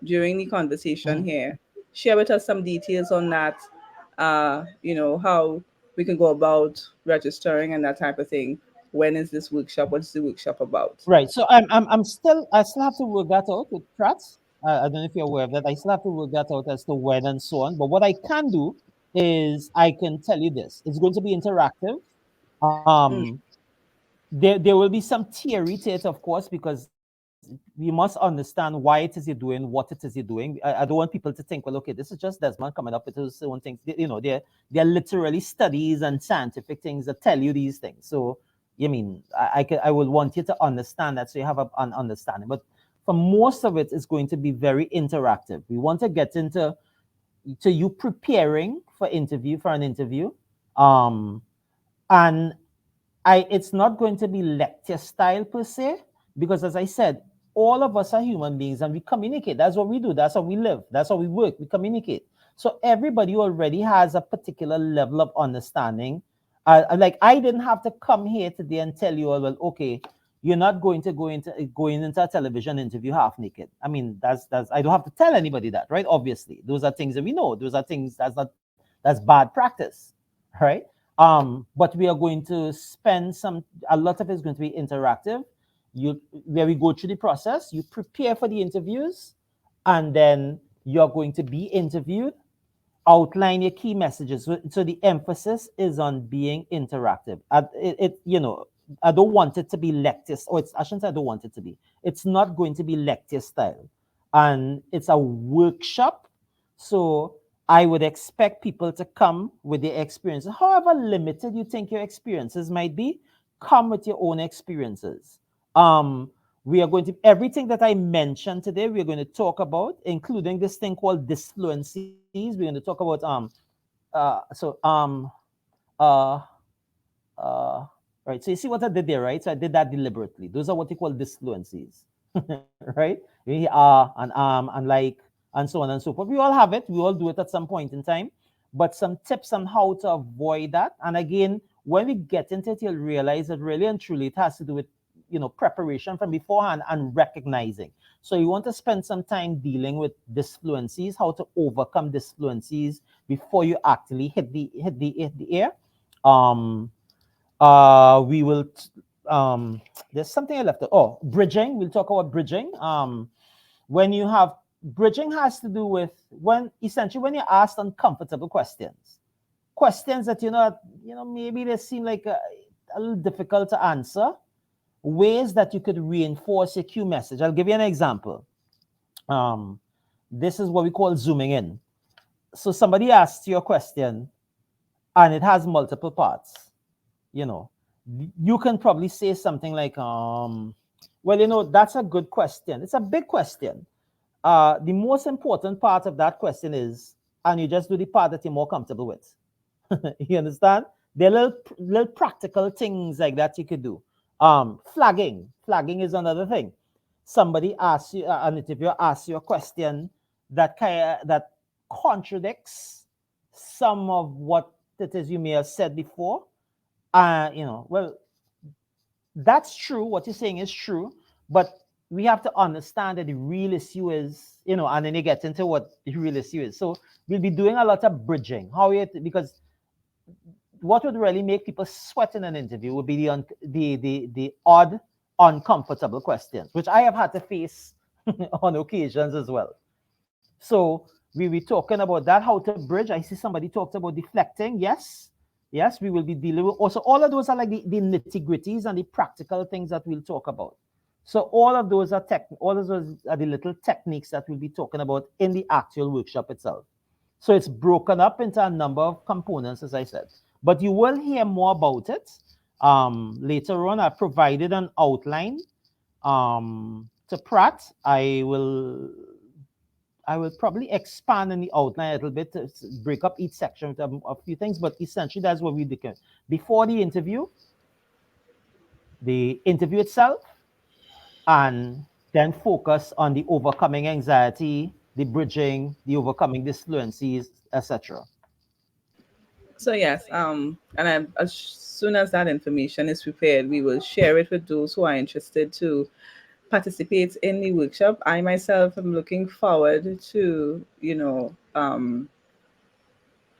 Speaker 1: during the conversation
Speaker 2: Mhm.
Speaker 1: here. Share with us some details on that, how we can go about registering and that type of thing. When is this workshop? What is the workshop about?
Speaker 2: Right. So I still have to work that out with Pratt. I don't know if you're aware of that. I still have to work that out as to when and so on. But what I can do is I can tell you this. It's going to be interactive.
Speaker 1: Mm,
Speaker 2: There will be some theory to it, of course, because we must understand why it is you're doing, what it is you're doing. I don't want people to think, well, okay, this is just Desmond coming up with his own things. They're literally studies and scientific things that tell you these things. So, I will want you to understand that so you have an understanding. But for most of it, it's going to be very interactive. We want to get into to you preparing for an interview, um, and it's not going to be lecture style per se, because as I said, all of us are human beings and we communicate. That's what we do. That's how we live. That's how we work. We communicate. So everybody already has a particular level of understanding. Like I didn't have to come here today and tell you all, well, okay, you're not going to go into a television interview half naked. I mean, that's I don't have to tell anybody that, right? Obviously, those are things that we know. Those are things that's bad practice, right? But we are going to spend a lot of it is going to be interactive. Where we go through the process, you prepare for the interviews, and then you're going to be interviewed, outline your key messages. So the emphasis is on being interactive. I don't want it to be lecture, or I shouldn't say I don't want it to be. It's not going to be lecture style, and it's a workshop. So I would expect people to come with their experiences, however limited you think your experiences might be. Come with your own experiences. Um, We are going to everything that I mentioned today. We are going to talk about, including this thing called disfluencies. We're going to talk about uh so um uh uh right. So you see what I did there, right? So I did that deliberately. Those are what you call disfluencies, right? We and like and so on and so forth. We all have it. We all do it at some point in time. But some tips on how to avoid that. And again, when we get into it, you'll realize that really and truly it has to do with preparation from beforehand and recognizing. So you want to spend some time dealing with disfluencies, how to overcome disfluencies before you actually hit the air. Um, we will there's something I left out. Oh, bridging. We'll talk about bridging. When you have bridging has to do with when essentially when you're asked uncomfortable questions that maybe they seem like a little difficult to answer, ways that you could reinforce your cue message. I'll give you an example. um this is what we call zooming in. So somebody asks you a question and it has multiple parts. you know you can probably say something like, well, that's a good question. It's a big question. The most important part of that question is, and you just do the part that you're more comfortable with. You understand? There are little practical things like that you could do. Flagging is another thing. Somebody asks you, an interviewer asks you a question that contradicts some of what it is you may have said before. Well, that's true. What you're saying is true, but we have to understand that the real issue is, and then you get into what the real issue is. So we'll be doing a lot of bridging. Because what would really make people sweat in an interview would be the odd, uncomfortable questions, which I have had to face on occasions as well. So we were talking about that, how to bridge. I see somebody talked about deflecting. Yes, we will be dealing with also all of those are like the nitty-gritties and the practical things that we'll talk about. So all of those are the little techniques that we'll be talking about in the actual workshop itself. So it's broken up into a number of components, as I said. But you will hear more about it later on. I provided an outline to Pratt. I will probably expand on the outline a little bit to break up each section with a few things, but essentially that's what we do. Before the interview itself, and then focus on the overcoming anxiety, the bridging, the overcoming disfluencies, etc.
Speaker 1: So yes, and as soon as that information is prepared, we will share it with those who are interested to participate in the workshop. I myself am looking forward to,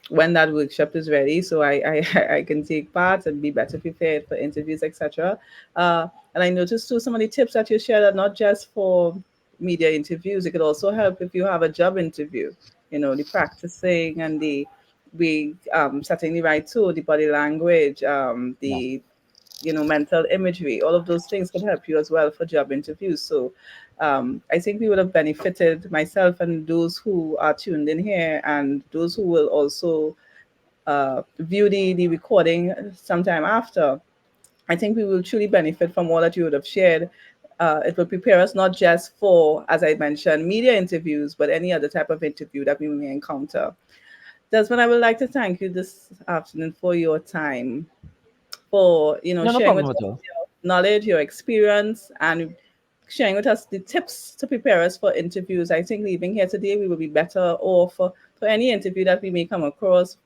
Speaker 1: when that workshop is ready, so I can take part and be better prepared for interviews, etc. And I noticed too some of the tips that you shared are not just for media interviews. It could also help if you have a job interview. The practicing and the setting the right tone, the body language,
Speaker 2: Yeah.
Speaker 1: the mental imagery, all of those things can help you as well for job interviews. So I think we would have benefited, myself and those who are tuned in here, and those who will also view the recording sometime after. I think we will truly benefit from all that you would have shared. It will prepare us not just for, as I mentioned, media interviews, but any other type of interview that we may encounter. Desmond, I would like to thank you this afternoon for your time, for
Speaker 2: No, no
Speaker 1: sharing with
Speaker 2: problem
Speaker 1: us
Speaker 2: at all.
Speaker 1: your knowledge, your experience, and sharing with us the tips to prepare us for interviews. I think leaving here today, we will be better off for any interview that we may come across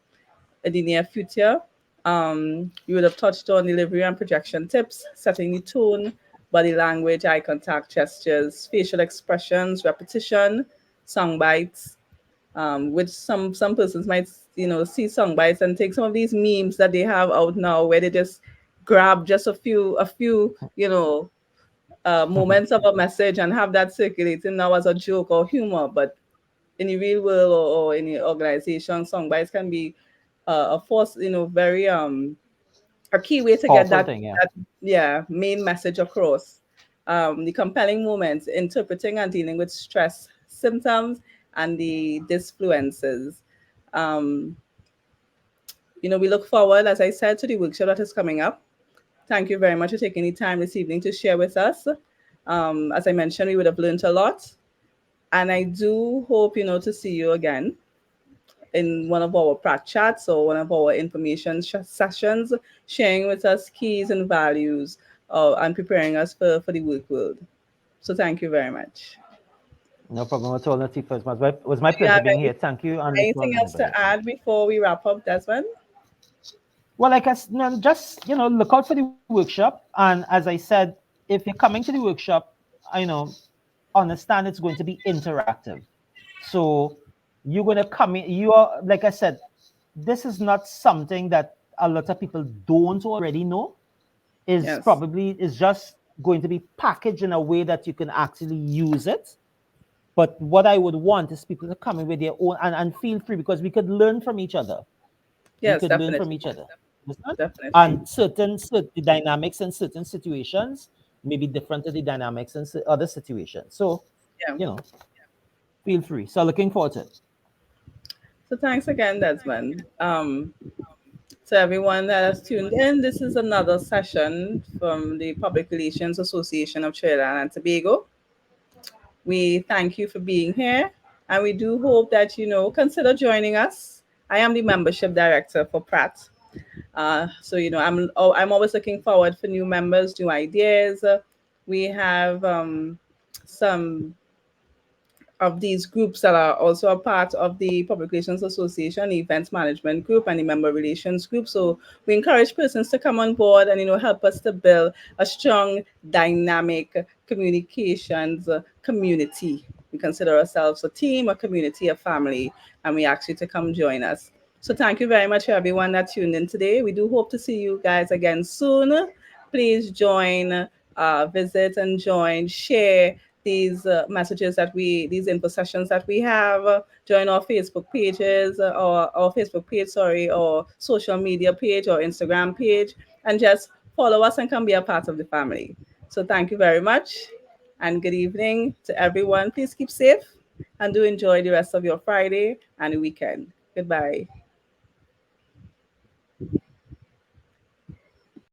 Speaker 1: in the near future. You would have touched on delivery and projection tips, setting the tone, body language, eye contact, gestures, facial expressions, repetition, song bites, which some persons might see song bites and take some of these memes that they have out now where they just grab just a few moments of a message and have that circulating now as a joke or humor. But in the real world, or in the organization, song bites can be a force, very a key way to get
Speaker 2: Powerful
Speaker 1: that
Speaker 2: thing, yeah.
Speaker 1: that yeah main message across. The compelling moments, interpreting and dealing with stress symptoms and the disfluences. Um, we look forward, as I said, to the workshop that is coming up. Thank you very much for taking the time this evening to share with us. As I mentioned, we would have learned a lot. And I do hope, to see you again in one of our prat chats or one of our information sessions, sharing with us keys and values and preparing us for the work world. So thank you very much.
Speaker 2: No problem at all, Latifah. It was my
Speaker 1: Do you
Speaker 2: pleasure
Speaker 1: have
Speaker 2: being here. Thank you, and to
Speaker 1: anything else to
Speaker 2: everybody.
Speaker 1: add before we wrap up, Desmond?
Speaker 2: Well, like no, just look out for the workshop, and as I said, if you're coming to the workshop, I know understand it's going to be interactive. So you're going to come in. You are, like I said, this is not something that a lot of people don't already know.
Speaker 1: Yes.
Speaker 2: Is just going to be packaged in a way that you can actually use it. But what I would want is people to come in with their own and feel free, because we could learn from each other. We
Speaker 1: Yes,
Speaker 2: could learn from
Speaker 1: definitely.
Speaker 2: each other. Understand?
Speaker 1: Definitely.
Speaker 2: And certain dynamics in certain situations may be different to the dynamics in other situations. So,
Speaker 1: Yeah.
Speaker 2: you know, feel free. So looking forward to it.
Speaker 1: So thanks again, Desmond. To everyone that has tuned in, this is another session from the Public Relations Association of Trinidad and Tobago. We thank you for being here, and we do hope that consider joining us. I am the membership director for Pratt. So I'm always looking forward for new members, new ideas. We have some of these groups that are also a part of the Public Relations Association, the Events Management Group, and the Member Relations Group. So we encourage persons to come on board and help us to build a strong, dynamic communications community. We consider ourselves a team, a community, a family, and we ask you to come join us. So thank you very much for everyone that tuned in today. We do hope to see you guys again soon. Please join, visit and join, share these messages these info sessions that we have. Join our Facebook pages, or our Facebook page, sorry, or social media page or Instagram page, and just follow us and come be a part of the family. So thank you very much, and good evening to everyone. Please keep safe and do enjoy the rest of your Friday and the weekend. Goodbye.